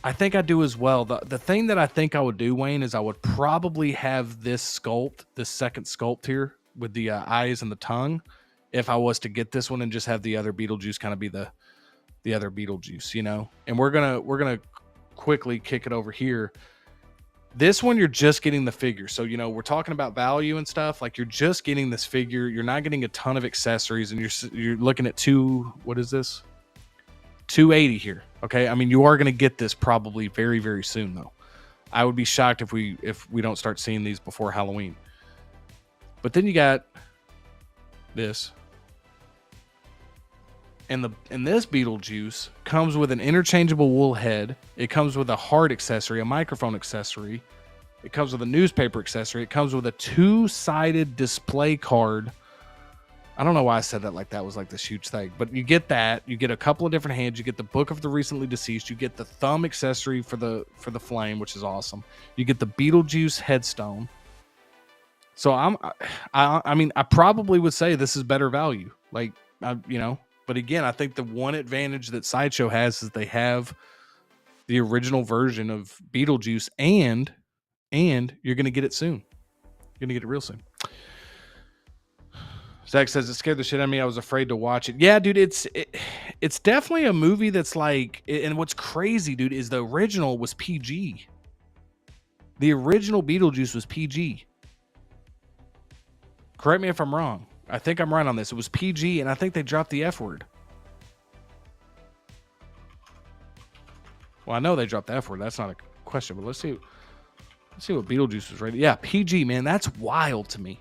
The thing that I think I would do, Wayne, is I would probably have this second sculpt here with the eyes and the tongue, if I was to get this one, and just have the other Beetlejuice kind of be the other Beetlejuice, you know. And we're gonna quickly kick it over here. This one, you're just getting the figure. So, you know, we're talking about value and stuff. Like, you're just getting this figure. You're not getting a ton of accessories, and you're looking at what is this? $280 here. Okay, I mean, you are going to get this probably very, very soon, though. I would be shocked if we don't start seeing these before Halloween. But then you got this. And this Beetlejuice comes with an interchangeable wool head. It comes with a heart accessory, a microphone accessory. It comes with a newspaper accessory. It comes with a 2-sided display card. I don't know why I said that like that was like this huge thing, but you get that. You get a couple of different hands. You get the Book of the Recently Deceased. You get the thumb accessory for the flame, which is awesome. You get the Beetlejuice headstone. So I mean, I probably would say this is better value. Like, but again, I think the one advantage that Sideshow has is they have the original version of Beetlejuice, and you're going to get it soon. You're going to get it real soon. Zach says it scared the shit out of me. I was afraid to watch it. Yeah, dude, it's definitely a movie that's like, and what's crazy, dude, is the original was PG. The original Beetlejuice was PG. Correct me if I'm wrong. I think I'm right on this. It was PG, and I think they dropped the F word. Well, I know they dropped the F word. That's not a question, but let's see what Beetlejuice was rated. Yeah, PG, man. That's wild to me.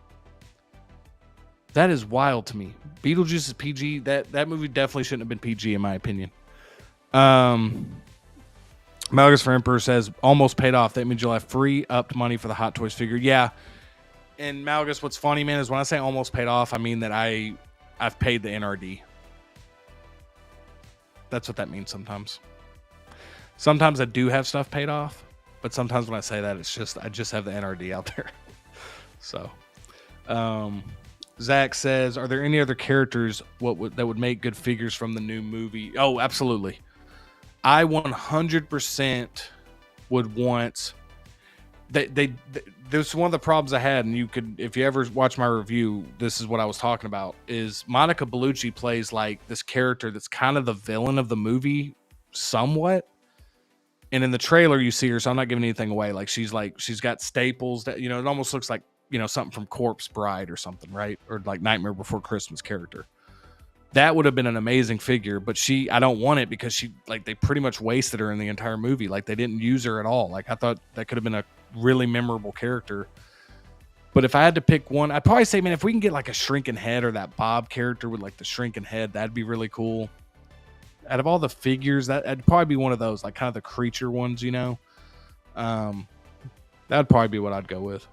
That is wild to me. Beetlejuice is PG. That movie definitely shouldn't have been PG, in my opinion. Malgus for Emperor says, almost paid off. That means you'll have free upped money for the Hot Toys figure. Yeah. And Malgus, what's funny, man, is when I say almost paid off, I mean that I've paid the NRD. That's what that means sometimes. Sometimes I do have stuff paid off, but sometimes when I say that, it's just I just have the NRD out there. So, Zach says, are there any other characters that would make good figures from the new movie? Oh, absolutely. I 100% would want. This is one of the problems I had, and you could, if you ever watch my review, this is what I was talking about, is Monica Bellucci plays like this character that's kind of the villain of the movie somewhat. And in the trailer you see her, so I'm not giving anything away. Like she's got staples that, it almost looks like, something from Corpse Bride or something, right? Or like Nightmare Before Christmas character. That would have been an amazing figure, but I don't want it because they pretty much wasted her in the entire movie. Like they didn't use her at all. Like I thought that could have been a really memorable character. But if I had to pick one, I'd probably say, man, if we can get like a shrinking head or that Bob character with like the shrinking head, that'd be really cool. Out of all the figures, that'd probably be one of those, like kind of the creature ones, that'd probably be what I'd go with.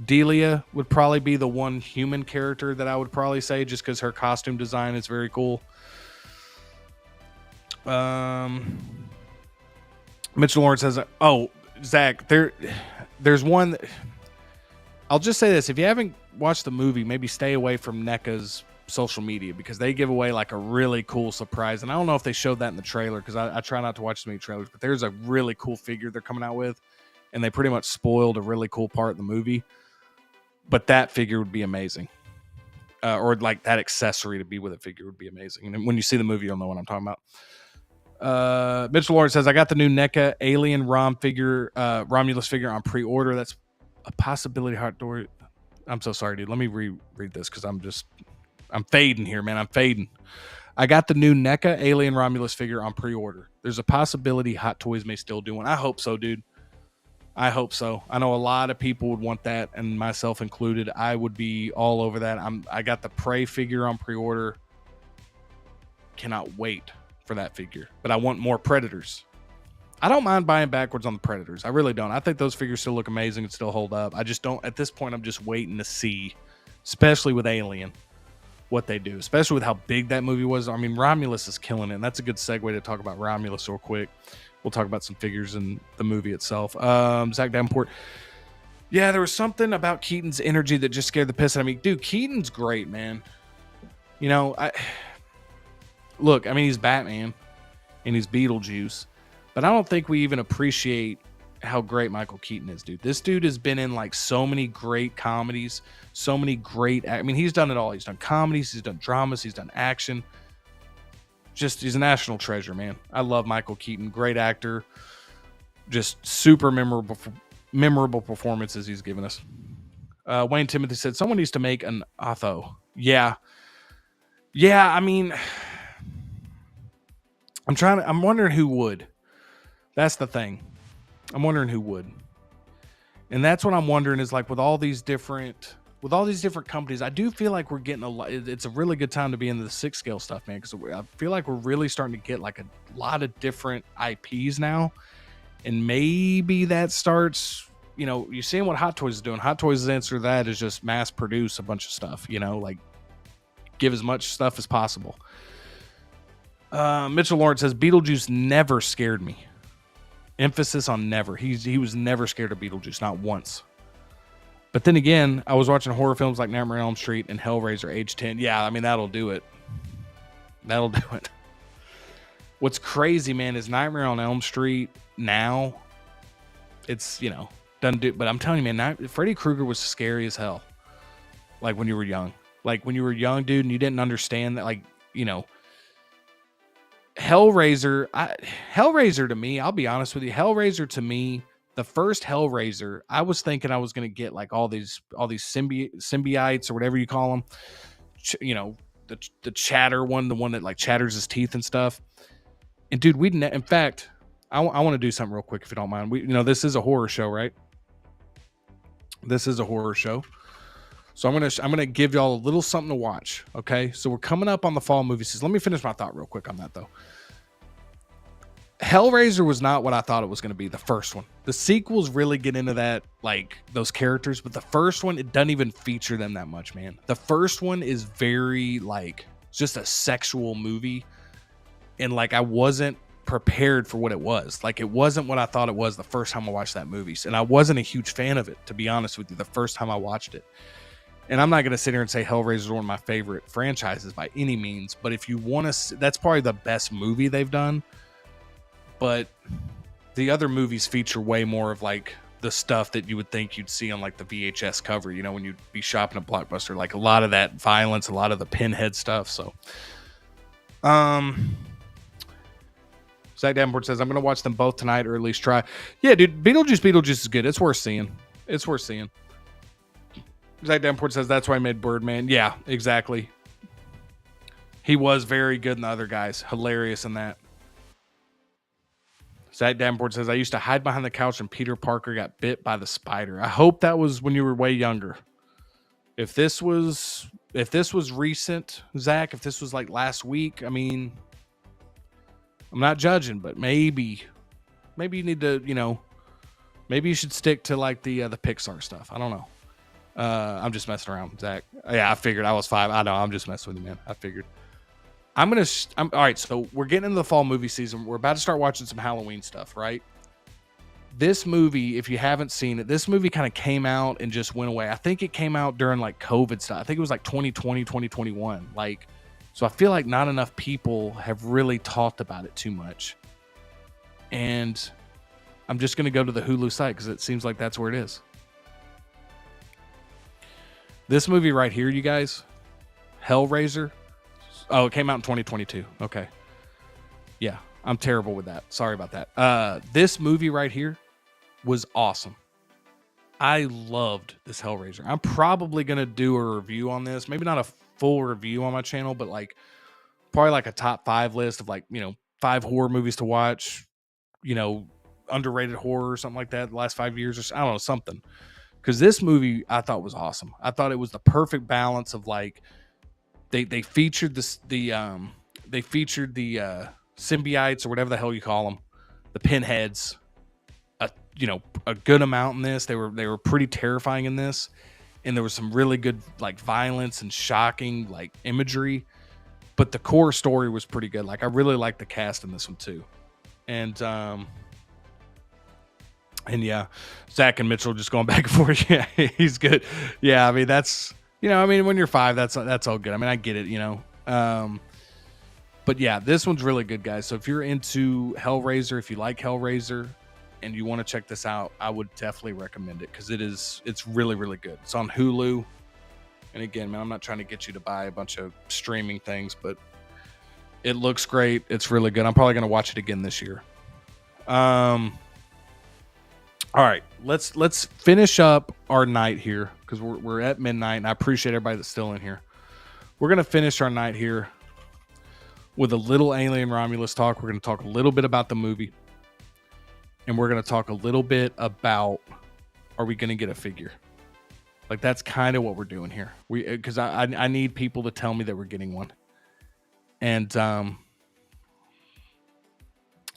Delia would probably be the one human character that I would probably say, just because her costume design is very cool. Mitchell Lawrence says, oh, Zach, there's one. I'll just say this. If you haven't watched the movie, maybe stay away from NECA's social media, because they give away like a really cool surprise. And I don't know if they showed that in the trailer, because I try not to watch so many trailers, but there's a really cool figure they're coming out with, and they pretty much spoiled a really cool part of the movie. But that figure would be amazing. Or like that accessory to be with a figure would be amazing. And when you see the movie, you'll know what I'm talking about. Mitchell Lawrence says, I got the new NECA Alien Romulus figure on pre-order. That's a possibility. Hot door. I'm so sorry, dude. Let me reread this because I'm fading here, man. I'm fading. I got the new NECA Alien Romulus figure on pre-order. There's a possibility Hot Toys may still do one. I hope so, dude. I hope so. I know a lot of people would want that, and myself included. I would be all over that. I got the Prey figure on pre-order. Cannot wait for that figure. But I want more Predators. I don't mind buying backwards on the Predators. I really don't. I think those figures still look amazing and still hold up. I just don't. At this point, I'm just waiting to see, especially with Alien, what they do, especially with how big that movie was. I mean, Romulus is killing it, and that's a good segue to talk about Romulus real quick. We'll talk about some figures in the movie itself. Zach Davenport. Yeah, there was something about Keaton's energy that just scared the piss out of me. Dude, Keaton's great, man. Look, I mean, he's Batman and he's Beetlejuice, but I don't think we even appreciate how great Michael Keaton is, dude. This dude has been in like so many great comedies, so many great, he's done it all. He's done comedies, he's done dramas, he's done action. He's a national treasure, man. I love Michael Keaton. Great actor. Just super memorable performances he's given us. Wayne Timothy said, someone needs to make an Otho. Yeah. I mean, I'm wondering who would. That's the thing. I'm wondering who would. And that's what I'm wondering is like with all these different with all these different companies, I do feel like we're getting a lot. It's a really good time to be into the 6 scale stuff, man, because I feel like we're really starting to get like a lot of different IPs now. And maybe that starts, you're seeing what Hot Toys is doing. Hot Toys' answer to that is just mass produce a bunch of stuff, like give as much stuff as possible. Mitchell Lawrence says Beetlejuice never scared me. Emphasis on never. He was never scared of Beetlejuice, not once. But then again, I was watching horror films like Nightmare on Elm Street and Hellraiser age 10. Yeah, I mean, that'll do it. That'll do it. What's crazy, man, is Nightmare on Elm Street now, it's, doesn't do, but I'm telling you, man, Freddy Krueger was scary as hell. Like when you were young. Like when you were young, dude, and you didn't understand that, like, Hellraiser to me, I'll be honest with you, Hellraiser to me, the first Hellraiser, I was thinking I was going to get like all these symbiotes or whatever you call them, the chatter one, the one that like chatters his teeth and stuff. And dude, in fact, I want to do something real quick if you don't mind. This is a horror show, right? This is a horror show. So I'm gonna give y'all a little something to watch. Okay, so we're coming up on the fall movie season. Let me finish my thought real quick on that though. Hellraiser was not what I thought it was going to be, the first one. The sequels really get into that, like those characters, but the first one, it doesn't even feature them that much, man. The first one is very like just a sexual movie, and like I wasn't prepared for what it was. Like it wasn't what I thought it was the first time I watched that movie, and I wasn't a huge fan of it, to be honest with you, the first time I watched it. And I'm not going to sit here and say Hellraiser is one of my favorite franchises by any means, but if you want to, that's probably the best movie they've done. But the other movies feature way more of like the stuff that you would think you'd see on like the VHS cover, when you'd be shopping at Blockbuster, like a lot of that violence, a lot of the pinhead stuff. So, Zach Davenport says, I'm going to watch them both tonight, or at least try. Yeah, dude, Beetlejuice is good. It's worth seeing. Zach Davenport says, that's why I made Birdman. Yeah, exactly. He was very good in the other guys. Hilarious in that. Zach Davenport says, I used to hide behind the couch when Peter Parker got bit by the spider. I hope that was when you were way younger. If this was recent, Zach, if this was like last week, I mean, I'm not judging, but maybe you need to, maybe you should stick to like the Pixar stuff. I don't know. I'm just messing around, Zach. Yeah, I figured I was 5. I know, I'm just messing with you, man. I figured. I'm all right, so we're getting into the fall movie season. We're about to start watching some Halloween stuff, right? This movie, if you haven't seen it, this movie kind of came out and just went away. I think it came out during like COVID stuff. I think it was like 2020, 2021. Like, so I feel like not enough people have really talked about it too much. And I'm just going to go to the Hulu site because it seems like that's where it is. This movie right here, you guys, Hellraiser. Oh, it came out in 2022. Okay. Yeah, I'm terrible with that. Sorry about that. This movie right here was awesome. I loved this Hellraiser. I'm probably going to do a review on this. Maybe not a full review on my channel, but like probably like a top 5 list of like, 5 horror movies to watch, underrated horror or something like that the last 5 years or I don't know, something. Because this movie I thought was awesome. I thought it was the perfect balance of like they featured the symbiotes or whatever the hell you call them, the pinheads, a good amount in this. They were pretty terrifying in this, and there was some really good like violence and shocking like imagery, but the core story was pretty good. Like I really liked the cast in this one too, and yeah, Zach and Mitchell just going back and forth. Yeah, he's good. Yeah, I mean that's when you're 5, that's all good. I mean I get it, but yeah, this one's really good, guys. So if you're into Hellraiser, if you like Hellraiser, and you want to check this out, I would definitely recommend it because it's really, really good. It's on Hulu. And again, man, I'm not trying to get you to buy a bunch of streaming things, but it looks great. It's really good. I'm probably going to watch it again this year. All right, let's finish up our night here because we're at midnight, and I appreciate everybody that's still in here. We're going to finish our night here with a little Alien Romulus talk. We're going to talk a little bit about the movie. And we're going to talk a little bit about, are we going to get a figure? Like that's kind of what we're doing here. Because I need people to tell me that we're getting one. And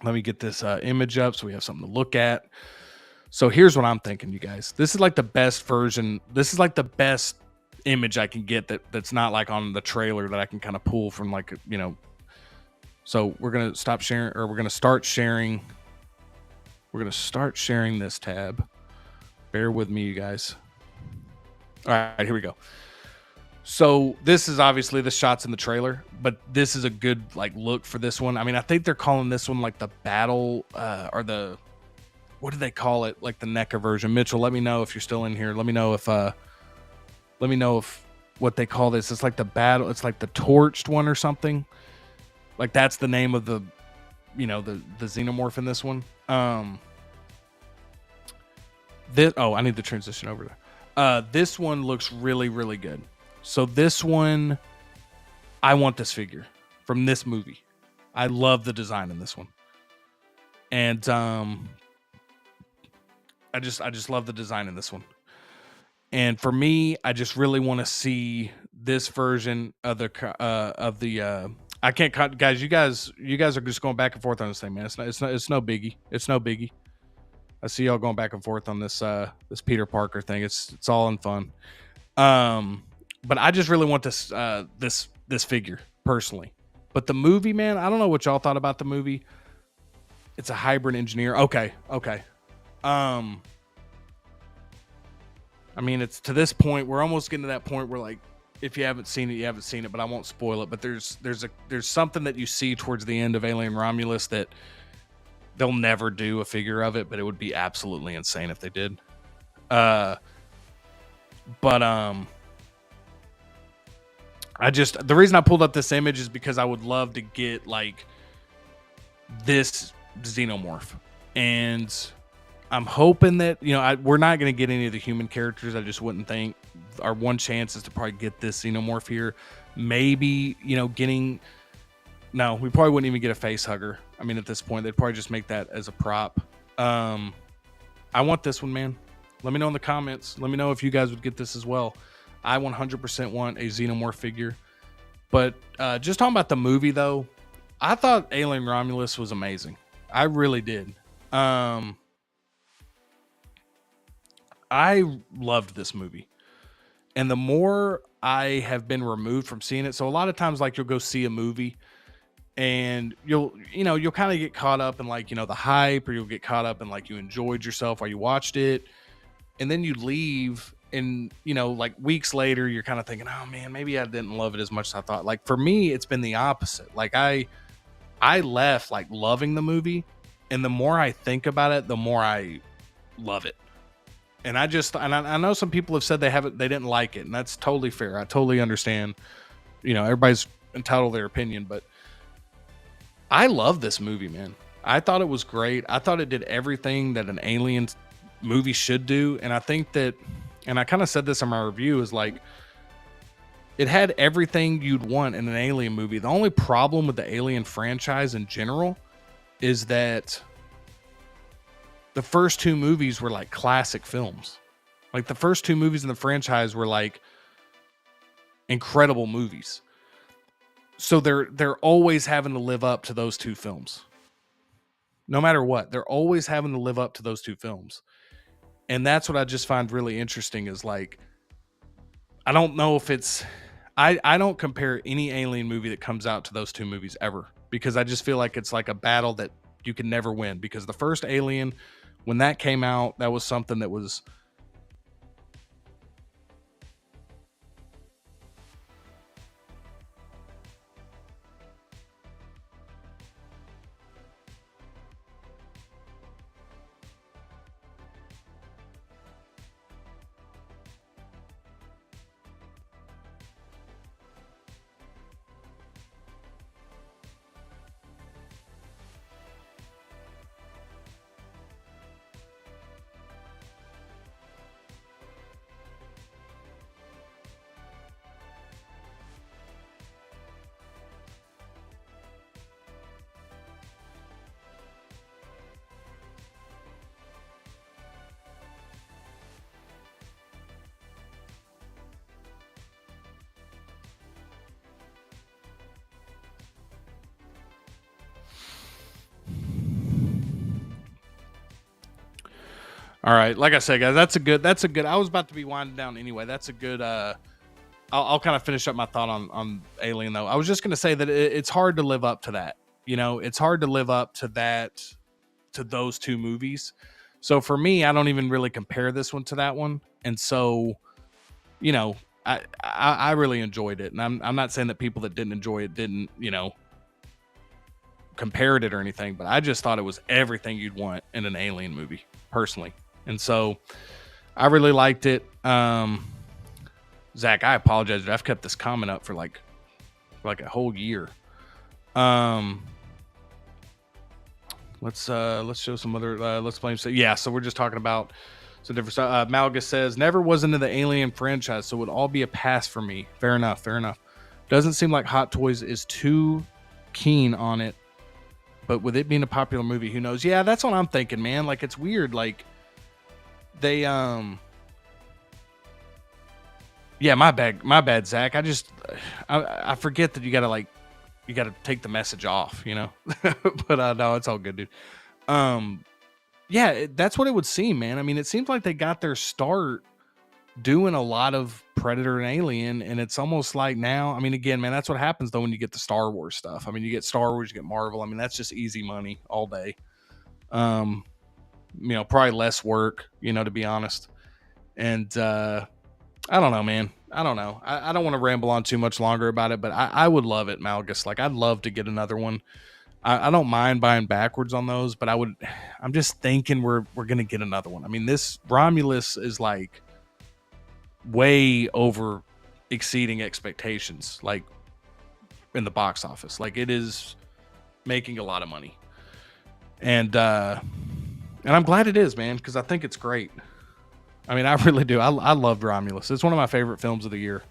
let me get this image up so we have something to look at. So here's what I'm thinking, you guys. This is like the best version. This is like the best image I can get that's not like on the trailer that I can kind of pull from, like, you know. So we're gonna stop sharing, or we're gonna start sharing. We're gonna start sharing this tab. Bear with me, you guys. All right, here we go. So this is obviously the shots in the trailer, but this is a good like look for this one. I mean, I think they're calling this one like the battle or the, what do they call it? Like the NECA version. Mitchell, let me know if you're still in here. Let me know if what they call this. It's like the battle. It's like the torched one or something. Like that's the name of the, you know, the xenomorph in this one. I need to transition over there. This one looks really, really good. So this one, I want this figure from this movie. I love the design in this one. And I just love the design in this one. And for me, I just really want to see this version of the I can't cut, guys. You guys are just going back and forth on this thing, man. It's no biggie. It's no biggie. I see y'all going back and forth on this this Peter Parker thing. It's all in fun. But I just really want this this figure personally. But the movie, man, I don't know what y'all thought about the movie. It's a hybrid engineer. Okay. I mean, it's to this point. We're almost getting to that point where, like, if you haven't seen it, you haven't seen it. But I won't spoil it. But there's something that you see towards the end of Alien Romulus that they'll never do a figure of it, but it would be absolutely insane if they did. The reason I pulled up this image is because I would love to get like this xenomorph, and I'm hoping that, you know, we're not going to get any of the human characters. I just wouldn't think. Our one chance is to probably get this xenomorph here. Maybe, you know, no, we probably wouldn't even get a face hugger. I mean, at this point, they'd probably just make that as a prop. I want this one, man. Let me know in the comments. Let me know if you guys would get this as well. I 100% want a xenomorph figure. But just talking about the movie, though, I thought Alien Romulus was amazing. I really did. I loved this movie. And the more I have been removed from seeing it, so a lot of times, like, you'll go see a movie and you'll kind of get caught up in, like, you know, the hype, or you'll get caught up in, like, you enjoyed yourself while you watched it, and then you leave, and, you know, like, weeks later you're kind of thinking, oh man, maybe I didn't love it as much as I thought. Like, for me, it's been the opposite. Like, I left like loving the movie, and the more I think about it, the more I love it. And I know some people have said they didn't like it, and that's totally fair. I totally understand. You know, everybody's entitled to their opinion, but I love this movie, man. I thought it was great. I thought it did everything that an Alien movie should do. And I think that, and I kind of said this in my review, is like, it had everything you'd want in an Alien movie. The only problem with the Alien franchise in general is that the first two movies were like classic films. Like, the first two movies in the franchise were like incredible movies. So they're always having to live up to those two films. No matter what, they're always having to live up to those two films. And that's what I just find really interesting, is like, I don't know if it's, I don't compare any Alien movie that comes out to those two movies ever, because I just feel like it's like a battle that you can never win. Because the first Alien, when that came out, that was something that was, All right, like I said, guys, that's a good. I was about to be winding down anyway. That's a good. I'll kind of finish up my thought on Alien though. I was just gonna say that it's hard to live up to that. You know, it's hard to live up to that, to those two movies. So for me, I don't even really compare this one to that one. And so, you know, I really enjoyed it, and I'm not saying that people that didn't enjoy it didn't, you know, compared it or anything, but I just thought it was everything you'd want in an Alien movie, personally. And so I really liked it. Zach, I apologize. I've kept this comment up for like a whole year. Let's show some other let's blame. So yeah, so we're just talking about some different stuff. Malgus says never was into the Alien franchise, so it would all be a pass for me. Fair enough. Fair enough. Doesn't seem like Hot Toys is too keen on it, but with it being a popular movie, who knows? Yeah, that's what I'm thinking, man. Like, it's weird. Like, they yeah, my bad, Zach. I forget that you gotta take the message off, you know. But no, it's all good, dude. Yeah, that's what it would seem, man. I mean, it seems like they got their start doing a lot of Predator and Alien, and it's almost like now, I mean, again, man, that's what happens though when you get the Star Wars stuff. I mean, you get Star Wars, you get Marvel. I mean, that's just easy money all day. You know, probably less work, you know, to be honest. And I don't know, man. I don't know. I don't want to ramble on too much longer about it, but I would love it, Malgus. Like, I'd love to get another one. I don't mind buying backwards on those, but I'm just thinking we're gonna get another one. I mean, this Romulus is like way over exceeding expectations, like in the box office. Like, it is making a lot of money. And I'm glad it is, man, because I think it's great. I mean, I really do. I loved Romulus. It's one of my favorite films of the year.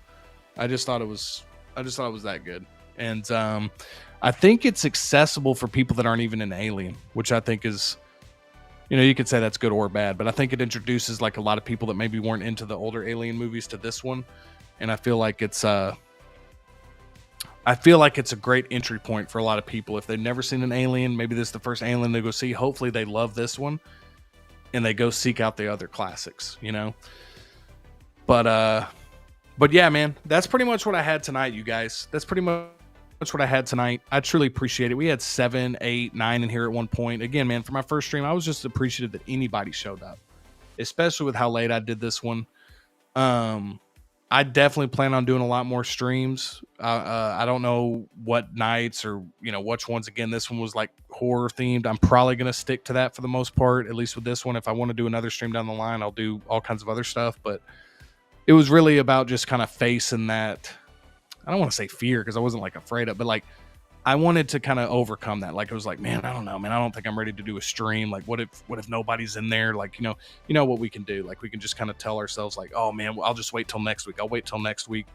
I just thought it was that good. And I think it's accessible for people that aren't even in Alien, which I think is, you know, you could say that's good or bad, but I think it introduces like a lot of people that maybe weren't into the older Alien movies to this one. And I feel like it's a great entry point for a lot of people. If they've never seen an Alien, maybe this is the first Alien they go see. Hopefully they love this one and they go seek out the other classics, you know? But yeah, man, that's pretty much what I had tonight, you guys. That's pretty much what I had tonight. I truly appreciate it. We had 7, 8, 9 in here at one point. Again, man, for my first stream, I was just appreciative that anybody showed up, especially with how late I did this one. I definitely plan on doing a lot more streams. I don't know what nights or, you know, which ones. Again, this one was like horror themed. I'm probably going to stick to that for the most part, at least with this one. If I want to do another stream down the line, I'll do all kinds of other stuff. But it was really about just kind of facing that. I don't want to say fear because I wasn't like afraid of, but like I wanted to kind of overcome that. Like, it was like, man, I don't know, man. I don't think I'm ready to do a stream. Like, what if nobody's in there? Like, you know what we can do? Like, we can just kind of tell ourselves like, oh man, I'll just wait till next week. I'll wait till next week.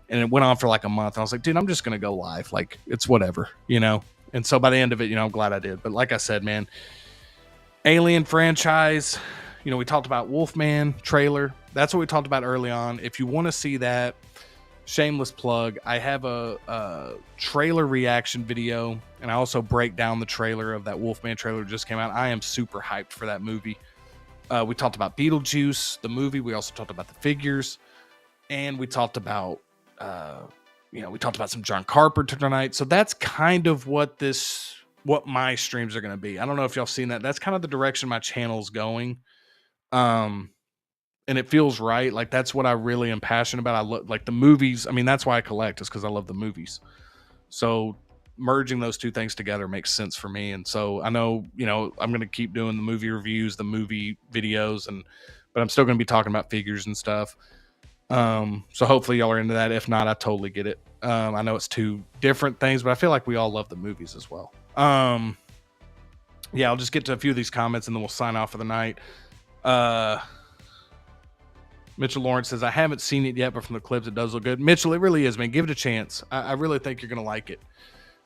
And it went on for like a month. I was like, dude, I'm just going to go live. Like, it's whatever, you know? And so by the end of it, you know, I'm glad I did. But like I said, man, Alien franchise, you know, we talked about Wolfman trailer. That's what we talked about early on. If you want to see that, shameless plug, I have a trailer reaction video, and I also break down the trailer of that Wolfman trailer that just came out. I am super hyped for that movie. We talked about Beetlejuice, the movie. We also talked about the figures, and we talked about we talked about some John Carpenter tonight. So that's kind of what my streams are going to be. I don't know if y'all seen that. That's kind of the direction my channel's going. And it feels right. Like, that's what I really am passionate about. I look like the movies. I mean, that's why I collect, is because I love the movies. So merging those two things together makes sense for me. And so I know, you know, I'm going to keep doing the movie reviews, the movie videos, but I'm still going to be talking about figures and stuff. So hopefully y'all are into that. If not, I totally get it. I know it's two different things, but I feel like we all love the movies as well. Yeah, I'll just get to a few of these comments and then we'll sign off for the night. Mitchell Lawrence says, I haven't seen it yet, but from the clips, it does look good. Mitchell, it really is, man. Give it a chance. I really think you're going to like it.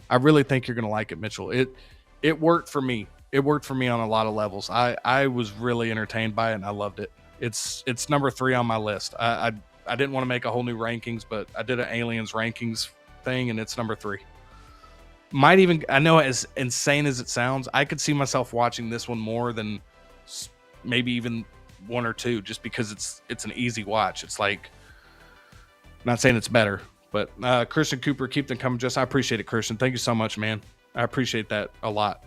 I really think you're going to like it, Mitchell. It worked for me. It worked for me on a lot of levels. I was really entertained by it, and I loved it. It's number 3 on my list. I didn't want to make a whole new rankings, but I did an Aliens rankings thing, and it's number 3. I know, as insane as it sounds, I could see myself watching this one more than maybe even 1 or 2, just because it's an easy watch. It's like, not saying it's better, but Christian Cooper, keep them coming. Just I appreciate it, Christian. Thank you so much, man. I appreciate that a lot.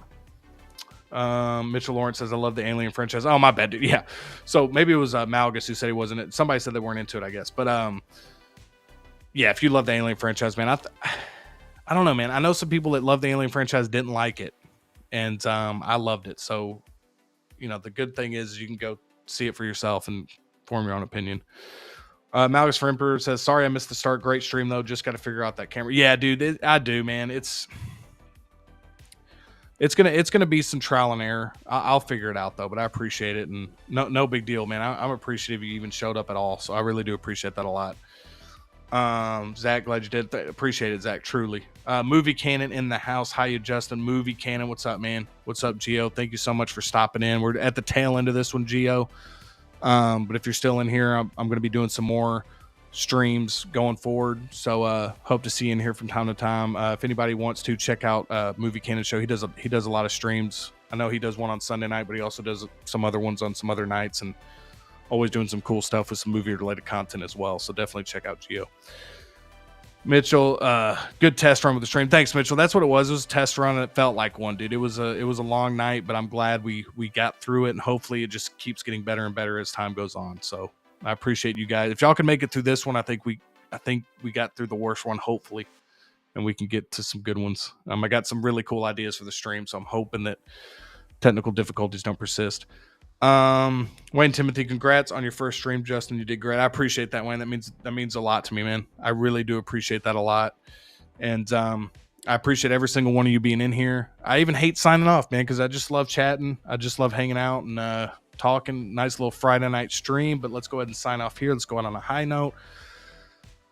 Mitchell Lawrence says, I love the Alien franchise. Oh, my bad, dude. Yeah. So maybe it was Malgus who said he wasn't it. Somebody said they weren't into it, I guess. But yeah, if you love the Alien franchise, man, I don't know, man. I know some people that love the Alien franchise didn't like it, and I loved it. So, you know, the good thing is you can go see it for yourself and form your own opinion. Malgus for Emperor says, sorry I missed the start. Great stream, though. Just got to figure out that camera. Yeah, dude, I do, man. It's gonna be some trial and error. I'll figure it out, though, but I appreciate it, and no big deal, man. I'm appreciative you even showed up at all, so I really do appreciate that a lot. Zach, glad you did. Appreciate it, Zach, truly. Movie Cannon in the house. How you, Justin? Movie Cannon, what's up, man? What's up, Gio? Thank you so much for stopping in. We're at the tail end of this one, Gio. But if you're still in here, I'm going to be doing some more streams going forward. So hope to see you in here from time to time. If anybody wants to check out Movie Cannon show, he does a lot of streams. I know he does one on Sunday night, but he also does some other ones on some other nights, and always doing some cool stuff with some movie related content as well. So definitely check out Gio. Mitchell, good test run with the stream. Thanks, Mitchell. That's what it was. It was a test run, and it felt like one, dude. It was a long night, but I'm glad we got through it, and hopefully it just keeps getting better and better as time goes on. So I appreciate you guys. If y'all can make it through this one, I think we got through the worst one, hopefully, and we can get to some good ones. I got some really cool ideas for the stream, so I'm hoping that technical difficulties don't persist. Wayne Timothy, congrats on your first stream, Justin. You did great. I appreciate that, Wayne. That means a lot to me, man. I really do appreciate that a lot. And I appreciate every single one of you being in here. I even hate signing off, man, because I just love chatting. I just love hanging out and talking. Nice little Friday night stream. But let's go ahead and sign off here. Let's go out on a high note.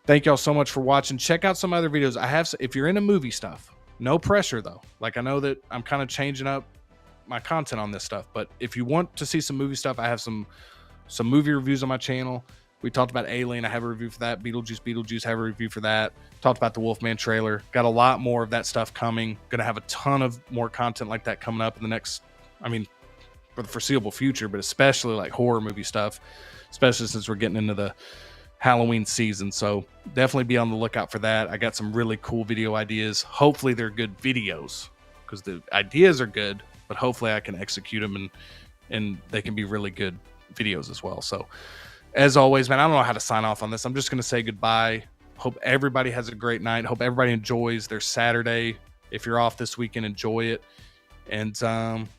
Thank y'all so much for watching. Check out some other videos. if you're into movie stuff, no pressure though. Like, I know that I'm kind of changing up my content on this stuff, but if you want to see some movie stuff, I have some movie reviews on my channel. We talked about Alien, I have a review for that. Beetlejuice, have a review for that. Talked about the Wolfman trailer. Got a lot more of that stuff coming. Gonna have a ton of more content like that coming up in the next, for the foreseeable future, but especially like horror movie stuff, especially since we're getting into the Halloween season. So definitely be on the lookout for that. I got some really cool video ideas. Hopefully they're good videos, because the ideas are good, but hopefully I can execute them and they can be really good videos as well. So as always, man, I don't know how to sign off on this. I'm just going to say goodbye. Hope everybody has a great night. Hope everybody enjoys their Saturday. If you're off this weekend, enjoy it. And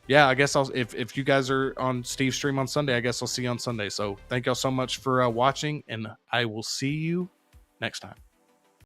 yeah, I guess if you guys are on Steve's stream on Sunday, I guess I'll see you on Sunday. So thank y'all so much for watching, and I will see you next time.